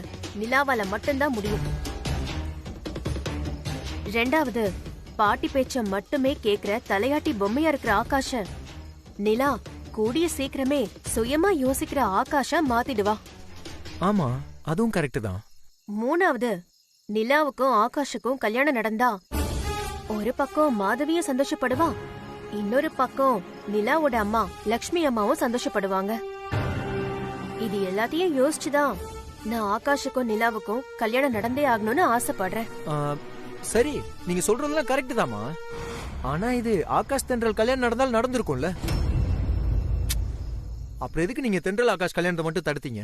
நிலாவால மட்டும்தான் முடியும். ரெண்டாவது பாட்டி பேச்ச மட்டுமே கேக்குற தலையாட்டி பொம்மையா இருக்கிற ஆகாஷ நிலா கூடிய சீக்கிரமே சுயமா யோசிக்கிற ஆகாஷா மாத்திடுவா. ஆமா, அதுவும் கரெக்ட் தான். மூணாவது நிலாவுக்கும் ஆகாஷுக்கும் கல்யாணம் நடந்தா ஒரு பக்கம் மாதவியும் சந்தோஷப்படுவா, இன்னொரு பக்கம் நிலாவோட அம்மா லக்ஷ்மி அம்மாவும் சந்தோஷப்படுவாங்க. இது எல்லாத்தையும் யோசிச்சுதான் நான் ஆகாஷுக்கும் நிலாவுக்கும் கல்யாணம் நடந்தே ஆகணும்னு ஆசைப்படுறேன். சரி, நீங்க சொல்றதெல்லாம் கரெக்ட் தாமா. ஆனா இது ஆகாஷ் தென்றல் கல்யாணம் நடந்தால் நடந்திருக்கும்ல. அப்புறம் எதுக்கு நீங்க தென்றல் ஆகாஷ் கல்யாணத்தை மட்டும் தடுத்தீங்க?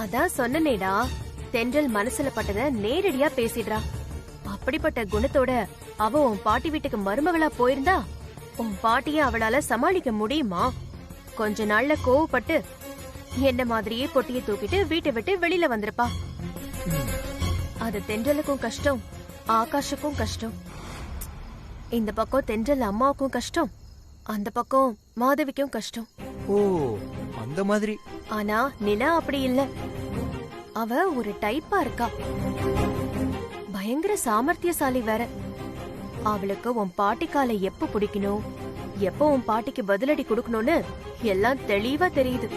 அதான் சொன்னேடா, தென்றல் மனசுல பட்டத நேரடியா பேசிடுறா. அப்படிப்பட்ட குணத்தோட அவ உன் பாட்டி வீட்டுக்கு மருமகளா போயிருந்தா உன் பாட்டிய அவளால சமாளிக்க முடியுமா? கொஞ்ச நாள்ல கோவப்பட்டு என்ன மாதிரியே பொட்டியை தூக்கிட்டு வீட்டை விட்டு வெளியில வந்திருப்பா. அது தென்றலுக்கும் கஷ்டம், ஆகாஷுக்கும் கஷ்டம். இந்த பக்கம் தென்றல் அம்மாவுக்கும் கஷ்டம், அந்த பக்கம் மாதவிக்கும் கஷ்டம். ஓ, அந்த மாதிரி. ஆனா நிலா அப்படி இல்ல. அவ ஒரு டைப்பா இருக்கா, பயங்கர சாமர்த்தியசாலி வேற. அவளுக்கு உன் பாட்டி காலை எப்ப பிடிக்கணும், எப்ப உன் பாட்டிக்கு பதிலடி கொடுக்கணும்னு எல்லாம் தெளிவா தெரியுது.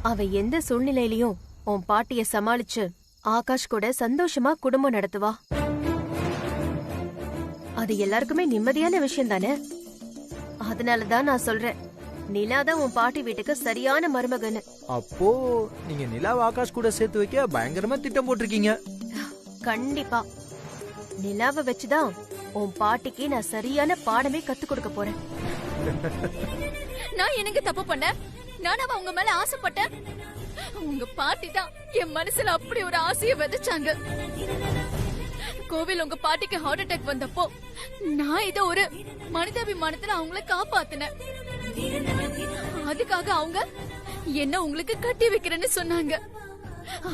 அவ எந்த சூழ்நிலையிலயும் உன் பாட்டிய சமாளிச்சு ஆகாஷ் கூட சந்தோஷமா குடும்பம் நடத்துவா. அது எல்லாருக்குமே நிம்மதியான விஷயம் தானே. அதனாலதான் நான் சொல்றேன், நிலாதான் உன் பாட்டி வீட்டுக்கு சரியான மருமகன்னு. அப்போ நீங்க நிலாவை ஆகாஷ் கூட சேர்த்து வைக்க பயங்கரமா திட்டம் போட்டிருக்கீங்க. கண்டிப்பா நிலாவை வச்சுதான் உன் பாட்டிக்கு நான் சரியான பாடமே கத்து கொடுக்க போறேன். நான் எனக்கு தப்பு பண்ண? நானாவா உங்க மேல ஆசைப்பட்டேன்? உங்க பாட்டி தான் என் மனசுல அப்படி ஒரு ஆசையை விதைச்சாங்க. கோவில் உங்க பாட்டிக்கு ஹார்ட் அட்டாக் வந்தப்போ நான் இத ஒரு மனிதாபிமானத்துல அவங்கள காப்பாத்தினேன். அதுக்காக அவங்க என்ன உங்களுக்கு கட்டி வைக்கிறேன்னு சொன்னாங்க.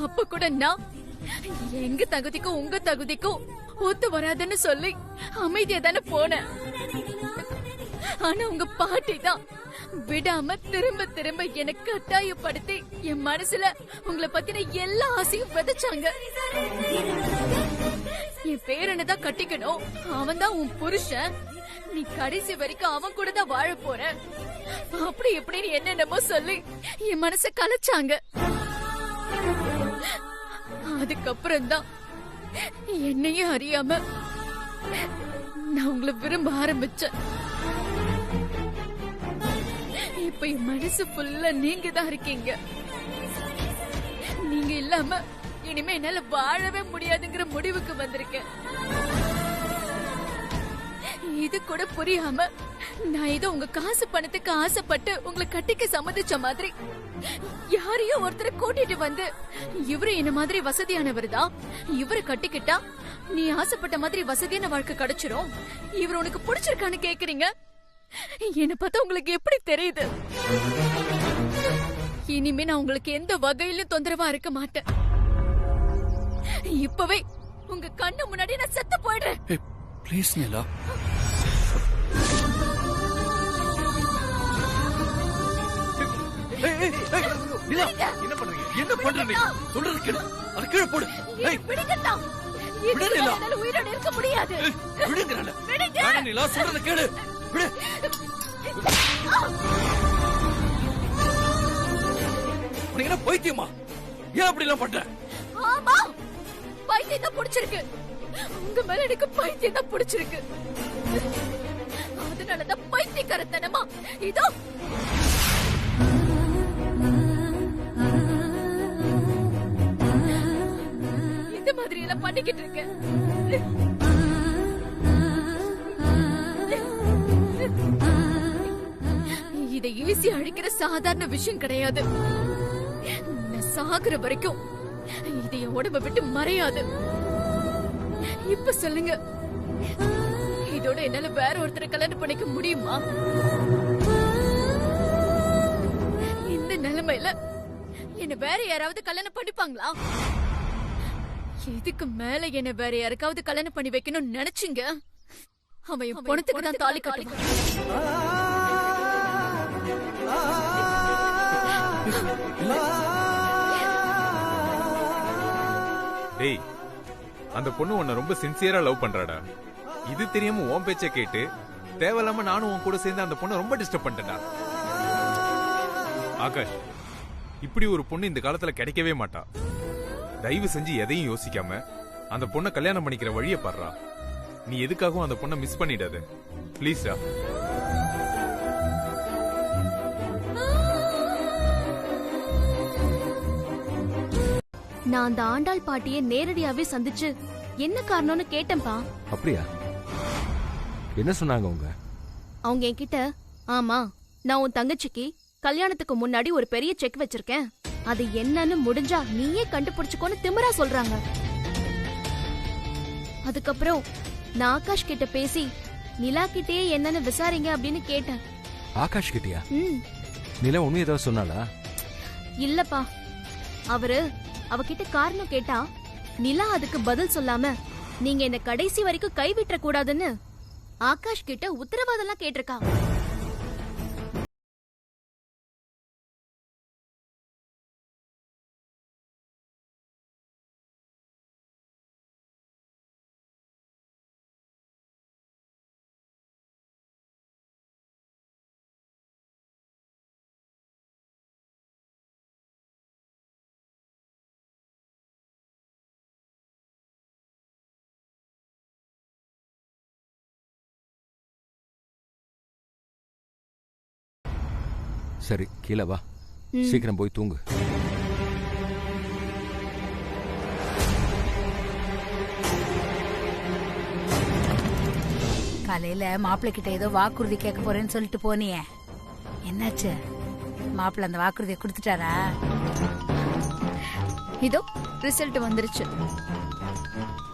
அப்ப கூட நான் எங்க தகுதிக்கும் உங்க தகுதிக்கும் ஒத்து வராதுன்னு சொல்லி அமைதியா தானே போனேன். ஆனா உங்க பாட்டி தான் விடாம திரும்ப திரும்ப எனக்கு கட்டாயப்படுத்தி என் மனசுல உங்களை பத்தின எல்லா ஆசையும் விதைச்சாங்க. என் பேரனதான் கட்டிக்கணும், அவன் தான் உன் புருஷன், நீ கடைசி வரைக்கும் அவன் கூட தான் வாழ போற, அப்படி எப்படின்னு என்னென்னமோ சொல்லி என் மனச கலைச்சாங்க. அதுக்கப்புறம் தான் என்னையும் அறியாம நான் உங்களை விரும்ப ஆரம்பிச்சேன். இப்ப என் மனசு ஃபுல்லா நீங்க தான் இருக்கீங்க. நீங்க இல்லாம இனிமே என்னால வாழவே முடியாதுங்கிற முடிவுக்கு வந்திருக்கேன். இது கூட புரியாம நான் ஏதோ உங்க காசு பணத்துக்கு ஆசைப்பட்டு உங்களை கட்டிக்க சம்மதிச்ச மாதிரி யாரையும் ஒருத்தரை கூட்டிட்டு வந்து, இவரு என்ன மாதிரி வசதியானவர் தான், இவரை கட்டிக்கிட்டா நீ ஆசைப்பட்ட மாதிரி வசதியான வாழ்க்கை கிடைச்சிரும், இவர் உனக்கு பிடிச்சிருக்கான்னு கேக்குறீங்க. என்ன பார்த்தா உங்களுக்கு எப்படி தெரியுது? இனிமே நான் உங்களுக்கு எந்த வகையிலும் தொந்தரவா இருக்க மாட்டேன். இப்பவே உங்க கண்ணு முன்னாடி நான் செத்து போயிடுறேன். ப்ளீஸ் நிலா. என்ன பண்றீங்க? என்ன பண்றீங்க? சொல்றது கேளு. அத கீழே போடு. விடுங்கண்ணா, என்னால உயிரோட இருக்க முடியாது. விடுங்கறல. வேணா நிலா, சொல்றது கேளு. விடு. உனக்கு என்ன பைத்தியமா? ஏன் அப்படி எல்லாம் பண்ற? ஆமா, பைத்தியம் தான் பிடிச்சிருக்கு. உங்க மேல எனக்கு பைத்தியம் தான் பிடிச்சிருக்கு. அதனாலதான் பைத்தியக்காரத்தனமா இதோ இந்த மாதிரி எல்லாம் பண்ணிக்கிட்டு இருக்கேன். இதை ஈஸி அழிக்கிற சாதாரண விஷயம் கிடையாது. நான் சாகுற வரைக்கும் இது என் உடம்ப விட்டு மறையாது. இப்ப சொல்லுங்க, இதோட என்னால வேற ஒருத்தரை கல்யாணம் பண்ணிக்க முடியுமா? இந்த நிலைமையில என்ன வேற யாராவது கல்யாணம் பண்ணிப்பாங்களா? இதுக்கு மேல என்ன வேற யாருக்காவது கல்யாணம் பண்ணி வைக்கணும்னு நினைச்சீங்க, அவன் என் பணத்துக்கு தான் தாலி கட்டுவான். டேய், அந்த பொண்ணு உன்னை ரொம்ப சின்சியரா லவ் பண்றாடா. இது தெரியாம உன் பேச்ச கேட்டு தேவையில்லாம நானும் உன் கூட சேர்ந்து அந்த பொண்ணை ரொம்ப டிஸ்டர்ப் பண்ணிட்டேன்டா. ஆகாஷ், இப்படி ஒரு பொண்ணு இந்த காலத்துல கிடைக்கவே மாட்டா. தயவு செஞ்சு எதையும் யோசிக்காம அந்த பொண்ணை கல்யாணம் பண்ணிக்கிற வழியை பாடுறா. நீ எதுக்காகவும் அந்த பொண்ணை மிஸ் பண்ணிடாத பிளீஸ்டா. நான் அந்த ஆண்டாள் பாட்டியை நேரடியாவே சந்திச்சு என்ன காரணம்னு கேட்டேன்பா. அப்படியா? என்ன சொன்னாங்க அவங்க என்கிட்ட, ஆமா நான் உன் தங்கச்சிக்கு கல்யாணத்துக்கு முன்னாடி ஒரு பெரிய செக் வச்சிருக்கேன், அது என்னன்னு முடிஞ்சா நீயே கண்டுபிடிச்சுக்கோன்னு திமிரா சொல்றாங்க. அதுக்கப்புறம் நான் ஆகாஷ் கிட்ட பேசி நிலா கிட்டே என்னன்னு விசாரிங்க அப்படின்னு கேட்டேன். ஆகாஷ் கிட்டயா? நிலா உண்மை ஏதாவது சொன்னாளா? இல்லப்பா, அவரு அவகிட்ட காரணம் கேட்டா நிலா அதுக்கு பதில் சொல்லாம நீங்க என்ன கடைசி வரைக்கும் கைவிட்ட கூடாதுன்னு ஆகாஷ் கிட்ட உத்தரவாதம்லாம் கேட்டிருக்கா. சரி, கீழே வா, சீக்கிரம் போய் தூங்கு. காலையில மாப்பிள்ளை கிட்ட ஏதோ வாக்குறுதி கேட்க போறேன்னு சொல்லிட்டு போனியே, என்னாச்சு? மாப்பிள்ளை அந்த வாக்குறுதியை கொடுத்துட்டாரா? இதோ ரிசல்ட் வந்துருச்சு.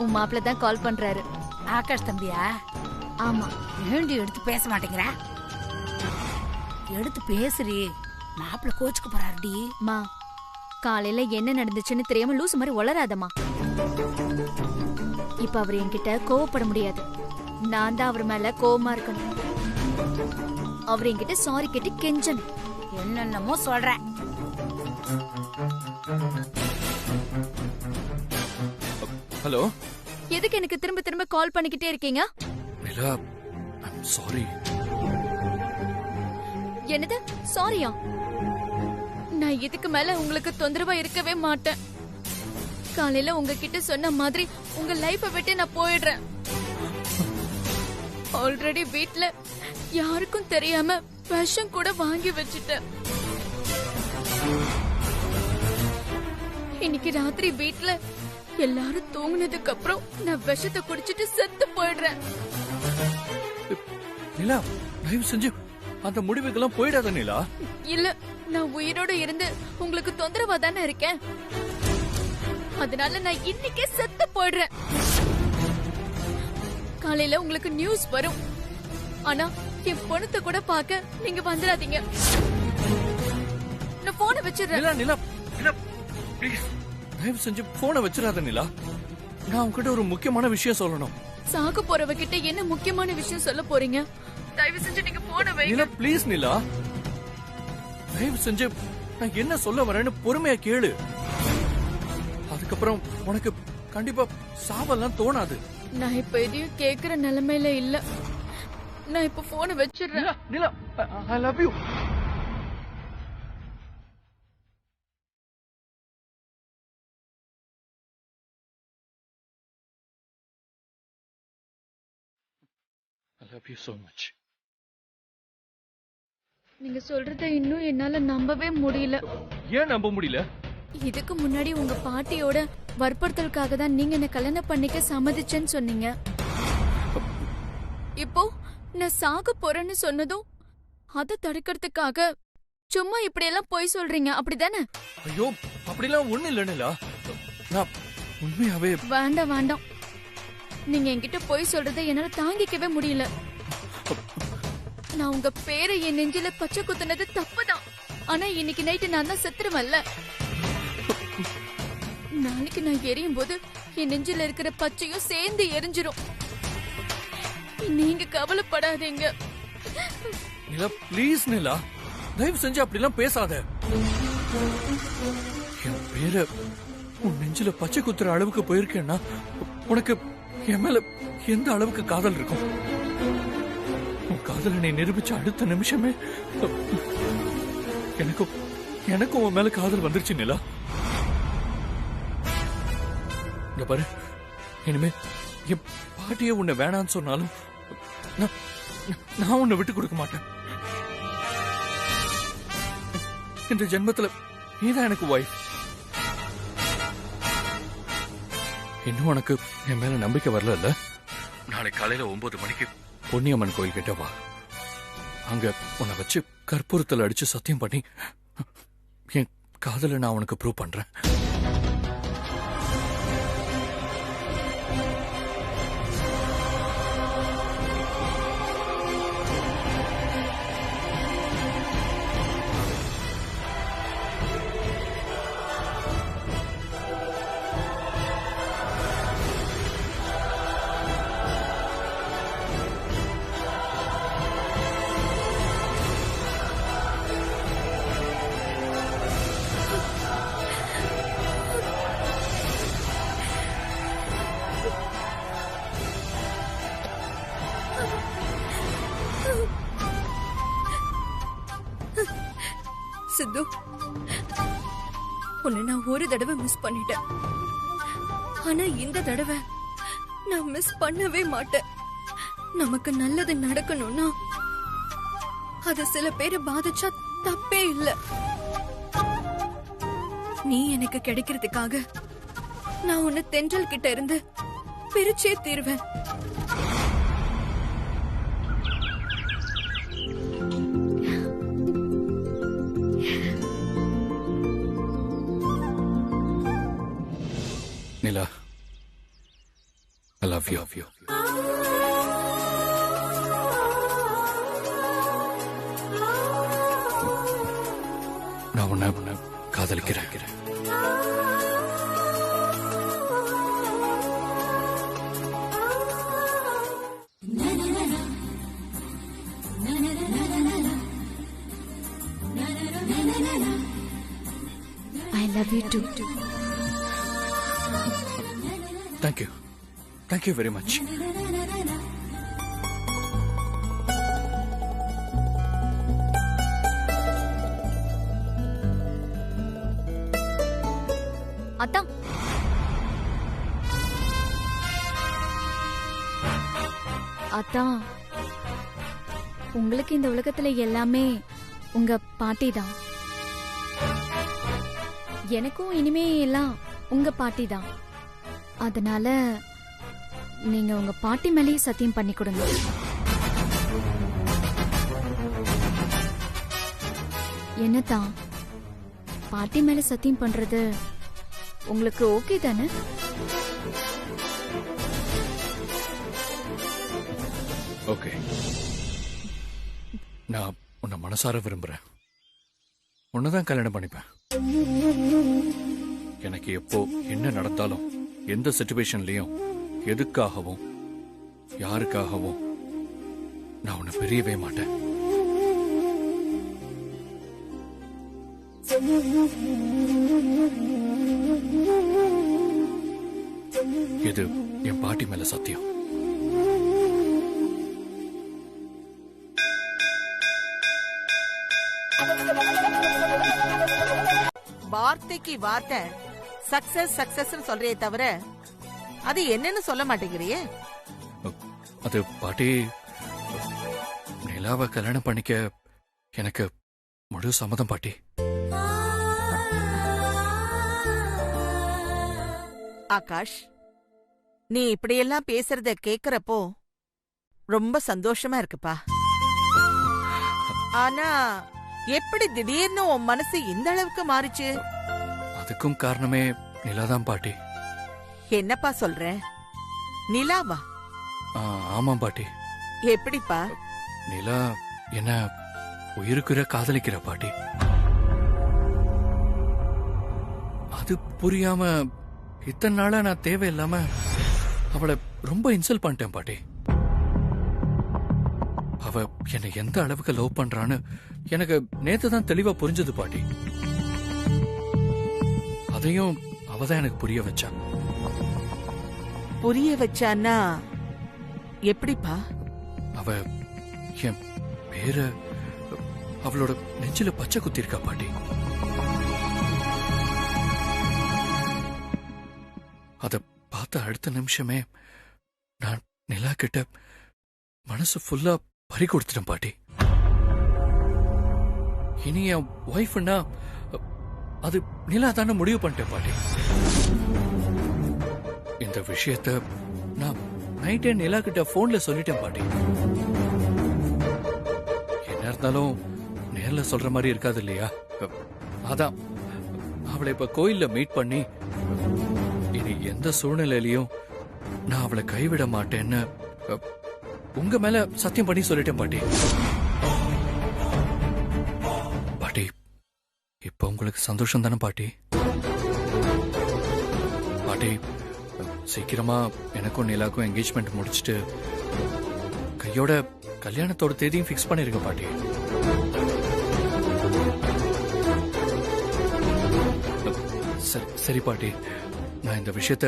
உன் மாப்பிள்ள தான் கால் பண்றாரு. ஆகாஷ் தம்பியா? ஆமா. ஏண்டி எடுத்து பேச மாட்டேங்கிற? எடுத்து பேசுறி, மாப்பிள்ள கோச்சுக்கு போறாருடி. மா, காலையில என்ன நடந்துச்சுன்னு தெரியாம லூசு மாதிரி வளராதமா. இப்ப அவர் என்கிட்ட கோவப்பட முடியாது, நான் தான் அவர் மேல கோவமா இருக்கணும். அவர் என்கிட்ட சாரி கேட்டு கெஞ்சணும். என்னென்னமோ சொல்ற. ஹலோ, எதுக்கு எனக்கு திரும்ப திரும்ப கால் பண்ணிக்கிட்டே இருக்கீங்க? நிலா, ஐம் சாரி. என்னது சாரியா? நான் இதுக்கு மேல உங்களுக்கு தொந்தரவா இருக்கவே மாட்டேன். காலையில உங்ககிட்ட சொன்ன மாதிரி உங்க லைஃப விட்டு நான் போயிடுறேன். ஆல்ரெடி வீட்ல யாருக்கும் தெரியாம விஷம் கூட வாங்கி வச்சுட்டேன். இன்னைக்கு ராத்திரி வீட்ல எல்லாரும் தூங்குனதுக்கு அப்புறம் நான் விஷத்தை குடிச்சிட்டு செத்து போயிடுறேன். நிலா, தயவு செஞ்சு அந்த முடிவுக்கெல்லாம் போயிடாத நிலா. இல்ல, நான் உயிரோட இருந்து உங்களுக்கு தொந்தரவா தானே இருக்கேன். அதனால நான் இன்னைக்கே செத்து போயிடுறேன். காலையில உங்களுக்கு நியூஸ் வரும். ஆனா என் பொண்ணத்தை கூட பார்க்க நீங்க வந்துடாதீங்க. நான் போனை வச்சிடுறேன். நிலா, நிலா, நிலா, ப்ளீஸ் தயவு செஞ்சு போனை வச்சிடாத நிலா. நான் உன்கிட்ட ஒரு முக்கியமான விஷயம் சொல்லணும். சாக போறவ கிட்ட என்ன முக்கியமான விஷயம் சொல்ல போறீங்க? தயவு செஞ்சு நீங்க போன வைங்க. நிலா, ப்ளீஸ் நிலா, தயவு செஞ்சு நான் என்ன சொல்ல வரேன்னு பொறுமையா கேளு. அதுக்கப்புறம் உனக்கு கண்டிப்பா சாவெல்லாம் தோணாது. நான் இப்ப எதையும் கேக்குற நிலைமையில இல்ல. நான் இப்ப போனை வச்சிடுறேன். Nila, I love you. I love you so much. நீங்க சொல்றத இன்னும் என்னால நம்பவே முடியல. ஏன் நம்ப முடியல? இதுக்கு முன்னாடி உங்க பாட்டியோட வற்புறுத்தலுக்காக தான் நீங்க என்ன கல்யாணம் பண்ணிக்க சம்மதிச்சேன்னு சொன்னீங்க. இப்போ நான் சாக போறேன்னு சொன்னதும் அதை தடுக்கிறதுக்காக சும்மா இப்படி எல்லாம் போய் சொல்றீங்க, அப்படிதானே? ஐயோ, அப்படிலாம் ஒண்ணு இல்ல நிலா. நான் உண்மையாவே. வேண்டாம் வேண்டாம், நீங்க என்கிட்ட போய் சொல்றதை என்னால தாங்கிக்கவே முடியல. நான் உங்க பேரை என் நெஞ்சில பச்சை குத்துனது தப்புதான். ஆனா இன்னைக்கு நைட்டு நான் தான் செத்துருவல்ல. நாளைக்கு நான் எரியும் போது என் நெஞ்சில இருக்கிற பச்சையும் சேர்ந்து எரிஞ்சிரும். நீங்க கவலைப்படாதீங்க. நிலா, ப்ளீஸ் நிலா, தயவு செஞ்சு அப்படிலாம் பேசாத. என் பேரை உன் நெஞ்சில பச்சை குத்துற அளவுக்கு போயிருக்கேன்னா உனக்கு என் மேல எந்த அளவுக்கு காதல் இருக்கும்? உன் காதலை நீ நிரூபிச்ச அடுத்த நிமிஷமே எனக்கும் உன் மேல காதல் வந்துருச்சு நிலா. இங்க பாரு, இனிமே என் பாட்டியே உன்னை வேணான்னு சொன்னாலும் நான் உன்னை விட்டு கொடுக்க மாட்டேன். இந்த ஜென்மத்துல நீதான் எனக்கு வைஃப். இன்னும் உனக்கு என் மேல நம்பிக்கை வரல? நாளை காலையில 9 மணிக்கு பொன்னியம்மன் கோயில் கிட்ட வா. அங்க உன்னை வச்சு கற்பூரத்தில் அடிச்சு சத்தியம் பண்ணி என் காதலை நான் உனக்கு ப்ரூவ் பண்றேன். சித்து, உன்னை நான் ஒரு தடவை மிஸ் பண்ணிட்டேன். ஆனா இந்த தடவை நான் மிஸ் பண்ணவே மாட்டேன். நமக்கு நல்லது நடக்கணும்னா அது சில பேரை பாதிச்சா தப்பே இல்ல. நீ எனக்கு கிடைக்கிறதுக்காக நான் உன்னை தென்றல் கிட்ட இருந்து பிரிச்சே தீர்வேன். Nila, I love you. நான் உன்னை காதலிக்கிறேன். I love you too. Thank you. Thank you very much. அத்தா, அத்தா, உங்களுக்கு இந்த உலகத்துல எல்லாமே உங்க பாட்டி தான். எனக்கும் இனிமே எல்லாம் உங்க பாட்டி தான். அதனால நீங்க உங்க பாட்டி மேலேயே சத்தியம் பண்ணி கொடுங்க. என்னதான் பாட்டி மேல சத்தியம் பண்றது உங்களுக்கு ஓகே தானே? ஓகே, நான் உன்னை மனசார விரும்புறேன். உன்னதான் கல்யாணம் பண்ணிப்பேன். எனக்கு எப்போ என்ன நடந்தாலும் எந்த சிச்சுவேஷன்லயும் எதுக்காகவும் யாருக்காகவும் நான் உன்னை பிரியவே மாட்டேன். இது என் பாட்டி மேல சத்தியம். வார்த்தைக்கு வார்த்தை சக்சஸ் சக்சஸ் சொல்றே தவிர அது என்னன்னு சொல்ல மாட்டேங்கிறியே. அது பாட்டி, நிலாவை கல்யாணம் பண்ணிக்க எனக்கு முழு சம்மதம் பாட்டி. ஆகாஷ், நீ இப்படியெல்லாம் பேசுறத கேக்குறப்போ ரொம்ப சந்தோஷமா இருக்குப்பா. ஆனா எப்படி திடீர்னு உன் மனசு இந்த அளவுக்கு மாறிச்சு? அதுக்கும் காரணமே நிலாதான் பாட்டி. என்னப்பா சொல்ற? நிலாவா? ஆமாம் பாட்டி. எப்படிப்பா? நிலா என்ன உயிருக்குற காதலிக்கிற பாட்டி. அது புரியாம இத்தனை நாளா நான் தேவையில்லாம அவளை ரொம்ப இன்சல்ட் பண்ணிட்டேன் பாட்டி. அவ என்னை எந்த அளவுக்கு லவ் பண்றான்னு எனக்கு நேத்துதான் தெளிவா புரிஞ்சது பாட்டி. அதையும் அவதான் எனக்கு புரிய வச்சா. புரிய வச்சான்னா எப்படிப்பா? அவ என் பேர அவளோட நெஞ்சில பச்சை குத்திருக்கா பாட்டி. அத பார்த்த அடுத்த நிமிஷமே நான் நிலா கிட்ட மனசு ஃபுல்லா பறி கொடுத்துட்டேன் பாட்டி. இனி என் ஒய்ஃப்னா அது நிலா தானே முடிவு பண்ணிட்டேன் பாட்டி. இந்த விஷயத்த நான் நைட்டே நிலா கிட்ட போன்ல சொல்லிட்டேன் பாட்டி. என்ன இருந்தாலும் நேர்ல சொல்ற மாதிரி இருக்காது இல்லையா? அதான் அவளை இப்ப கோயில்ல மீட் பண்ணி இனி எந்த சூழ்நிலையிலையும் நான் அவளை கைவிட மாட்டேன்னு உங்க மேல சத்தியம் பண்ணி சொல்லிட்டேன் பாட்டி. பாட்டி, இப்ப உங்களுக்கு சந்தோஷம் தானே பாட்டி? பாட்டி, சீக்கிரமா எனக்கும் நிலாக்கும் என்கேஜ்மெண்ட் முடிச்சிட்டு கையோட கல்யாணத்தோட தேதியும் ஃபிக்ஸ் பண்ணிருங்க பாட்டி. சரி பாட்டி, நான் இந்த விஷயத்த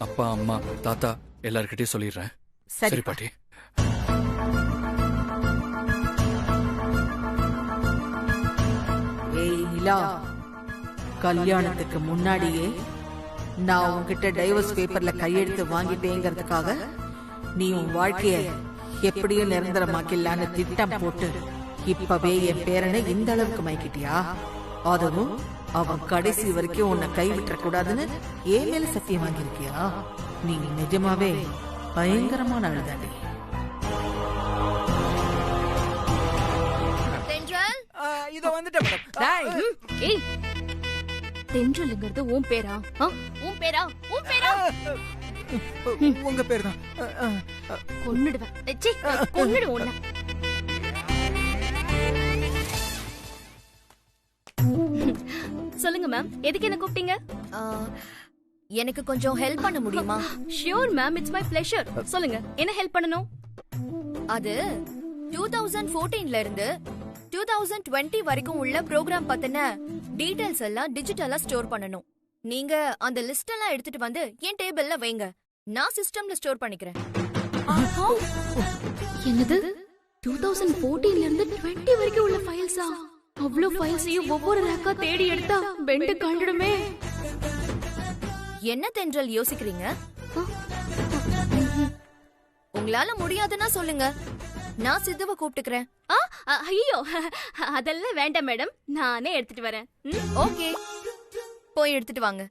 அப்பா அம்மா தாத்தா எல்லார்கிட்டயும் சொல்லிடுறேன். சரி பாட்டி. ஏய் நிலா, கல்யாணத்துக்கு முன்னாடியே நான் உன்கிட்ட டைவர்ஸ் பேப்பர்ல கையெழுத்து வாங்கிட்டேங்கிறதுக்காக நீ உன் வாழ்க்கைய எப்படியும் நிரந்தரமாக்கலான்னு திட்டம் போட்டு இப்பவே என் பேரனை இந்த அளவுக்கு மயக்கிட்டியா? அதுவும் அவன் கடைசி வரைக்கும் உன்னை கைவிட்ட கூடாதுன்னு ஏன் மேல சத்தியம் வாங்கியிருக்கியா? நீ நிஜமாவே பயங்கரமான அழுதாடி. இதோ வந்துட்டேன் மேடம். ஏய், தென்றல்ங்கிறது உன் பேரா? உன் பேரா? உன் பேரா? உங்க பேர் தான். கொன்னுடுவேன். கொன்னுடுவேன் உன்னை. சொல்லுங்க மேம், எதுக்கு என்ன கூப்பிட்டீங்க? எனக்கு கொஞ்சம் ஹெல்ப் பண்ண முடியுமா? Sure ma'am, it's my pleasure. சொல்லுங்க, என்ன ஹெல்ப் பண்ணணும்? அது 2014ல இருந்து 2020 வரைக்கும் உள்ள ப்ரோக்ராம் பத்தின டீடைல்ஸ் எல்லாம் டிஜிட்டலா ஸ்டோர் பண்ணணும். நீங்க அந்த லிஸ்ட் எல்லாம் எடுத்துட்டு வந்து என் டேபிள்ல வைங்க. நான் சிஸ்டம்ல ஸ்டோர் பண்ணிக்கிறேன். என்னது? 2014ல இருந்து 20 வரைக்கும் உள்ள ஃபைல்ஸா? அவ்ளோ ஃபைல்ஸையும் ஒவ்வொரு ரேக்கா தேடி எடுத்தா பெண்ட் காண்டிடுமே. என்ன தென்றல் யோசிக்கிறீங்க? உங்களால முடியாதுன்னா சொல்லுங்க, நான் சித்துவை கூப்பிட்டுக்கிறேன். ஐயோ, அதெல்லாம் வேண்டாம் மேடம், நானே எடுத்துட்டு வரேன். ஓகே, போய் எடுத்துட்டு வாங்க.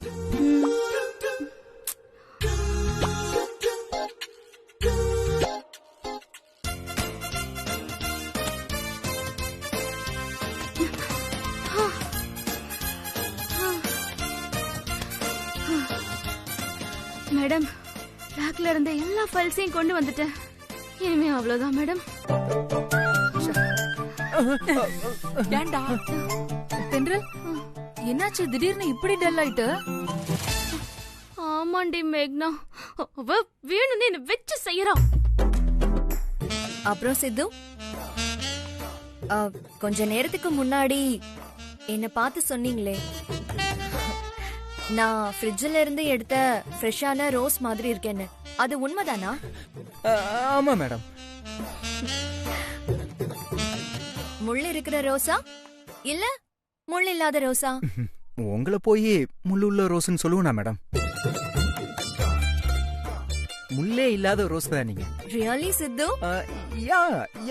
மேடம், பேக்ல இருந்த எல்லா ஃபைல்ஸையும் கொண்டு வந்துட்டேன். இனிமே அவ்வளவுதான் மேடம். ஏண்டா தென்றல், என்னாச்சு திடீர்னு இப்படி டல் ஆயிட்டு? ஆமாண்டி மேக்னா, அவ வேணும்னு என்ன வெச்சு செய்யறான். அப்புறம் சித்து, கொஞ்ச நேரத்துக்கு முன்னாடி என்ன பார்த்து சொன்னீங்களே, நான் ஃப்ரிட்ஜ்ல இருந்து எடுத்த ஃப்ரெஷ்ஷான ரோஸ் மாதிரி இருக்கேன்னு, அது உண்மைதானா? ஆமா மேடம். முள் இருக்கிற ரோசா இல்ல முள் இல்லாத ரோசா? உங்களை போய் முள்ளு உள்ள ரோஸ்ன்னு சொல்லுவா மேடம்? முள்ளே இல்லாத ரோஸ் தான் நீங்க. ரியலி சித்து? யா,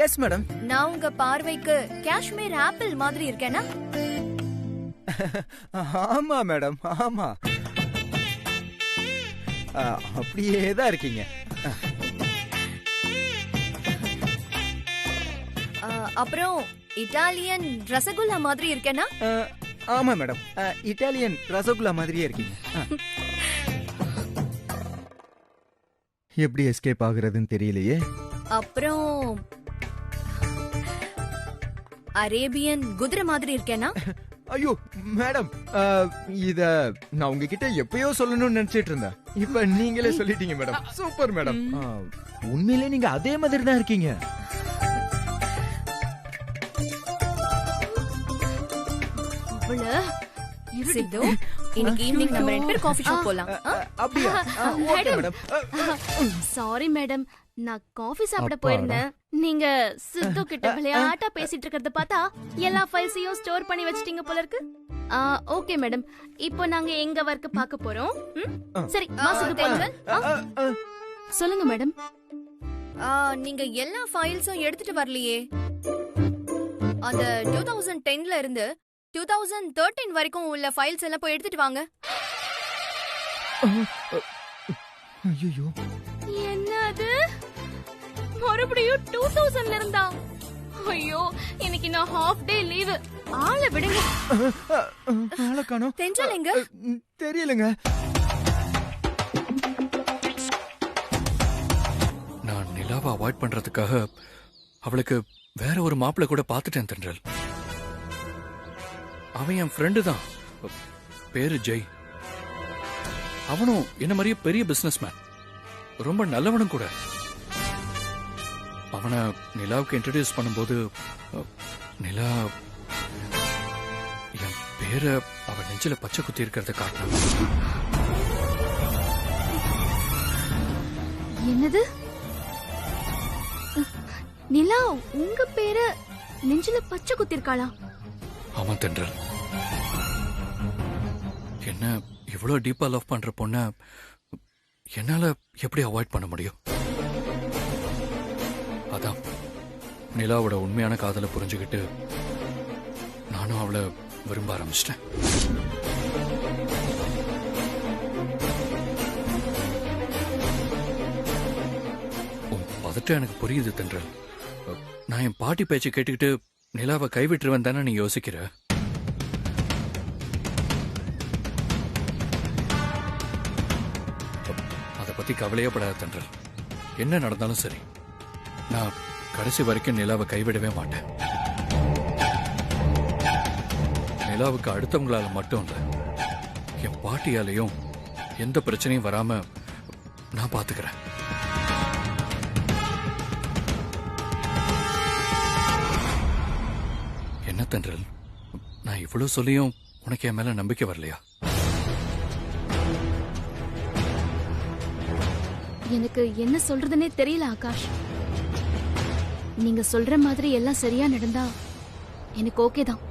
எஸ் மேடம். நான் உங்க பார்வைக்கு காஷ்மீர் ஆப்பிள் மாதிரி இருக்கேனா? ஆமா மேடம், ஆமா, அப்படியே தான் இருக்கீங்க. அப்புறம் இட்டாலியன் ரசகுல்லா மாதிரி இருக்கேனா? ஆமா மேடம், இட்டாலியன் ரசகுல்லா மாதிரியே இருக்கீங்க. எப்படி எஸ்கேப் ஆகுறதுன்னு தெரியலையே. அப்புறம் அரேபியன் குதிரை மாதிரி இருக்கேனா? ஐயோ மேடம், இத நான் உங்ககிட்ட எப்பயோ சொல்லணும்னு நினைச்சிட்டு இருந்தேன். இப்ப நீங்களே சொல்லிட்டீங்க மேடம். Super madam. உண்மையிலே நீங்க அதே மாதிரி தான் இருக்கீங்க. சித்து, இன்னைக்கு ஈவினிங் நம்ம 2 பேரும் காஃபி ஷாப் போலாம். அப்படியா? Okay madam. சாரி மேடம், நான் காஃபி சாப்பிட போயிருந்தேன். நீங்க சித்து கிட்ட விளையாட்டா பேசிட்டு இருக்கறத பார்த்தா எல்லா ஃபைல்ஸையும் ஸ்டோர் பண்ணி வச்சிட்டீங்க போல இருக்கு. ஓகே மேடம், இப்போ நாங்க எங்க வர்க்க பார்க்க போறோம். சரி வா சித்து போலாம். சொல்லுங்க மேடம். நீங்க எல்லா ஃபைல்ஸும் எடுத்துட்டு வரலையே. அந்த 2010ல இருந்து 2013 வரைக்கும் உள்ள ஃபைல்ஸ் எல்லாம் போய் எடுத்துட்டு வாங்க. ஐயோ, என்னது மறுபடியும் 2000ல இருந்தா? ஐயோ, இன்னைக்கு நான் ஹாஃப் டே லீவு. ஆளை விடுங்க. ஆளை காணோம். தென்றல் எங்க? தெரியலங்க. நான் நிலாவை அவாய்ட் பண்றதுக்காக அவளுக்கு வேற ஒரு மாப்பிள்ளை கூட பார்த்துட்டேன் தென்றல். அவன் என் ஃப்ரெண்டு தான், பேரு ஜெய். அவனும் என்ன மாதிரியே பெரிய பிசினஸ்மேன், ரொம்ப நல்லவனும் கூட. அவனை நிலாவுக்கு இன்ட்ரடியூஸ் பண்ணும்போது நிலா என் பேரை அவன் நெஞ்சில பச்சை குத்தி இருக்கிறத காட்டினான். என்னது? நிலா உங்க பேரை நெஞ்சில பச்சை குத்திருக்காளா? ஆமா தென்றல், என்ன இவ்வளவு டீப்பா லவ் பண்ற பொண்ண என்னால எப்படி அவாய்ட் பண்ண முடியும்? அதான் நிலாவோட உண்மையான காதலை புரிஞ்சுக்கிட்டு நானும் அவளை விரும்ப ஆரம்பிச்சிட்டேன். உன் பதட்டம் எனக்கு புரியுது தென்றல். நான் என் பாட்டி பேச்சு கேட்டுக்கிட்டு நிலாவை கைவிட்டுருவேன் தானே நீ யோசிக்கிற? அதை பத்தி கவலையப்படாத தென்றல். என்ன நடந்தாலும் சரி, நான் கடைசி வரைக்கும் நிலாவை கைவிடவே மாட்டேன். நிலாவுக்கு அடுத்தவங்களால மட்டும் இல்ல, என் பாட்டியாலையும் எந்த பிரச்சனையும் வராம நான் பாத்துக்கிறேன். என்ன தென்றல், நான் இவ்வளவு சொல்லியும் உனக்கு என் மேல நம்பிக்கை வரலையா? எனக்கு என்ன சொல்றதுன்னே தெரியல ஆகாஷ். நீங்க சொல்ற மாதிரி எல்லாம் சரியா நடந்தா எனக்கு ஓகே தான்.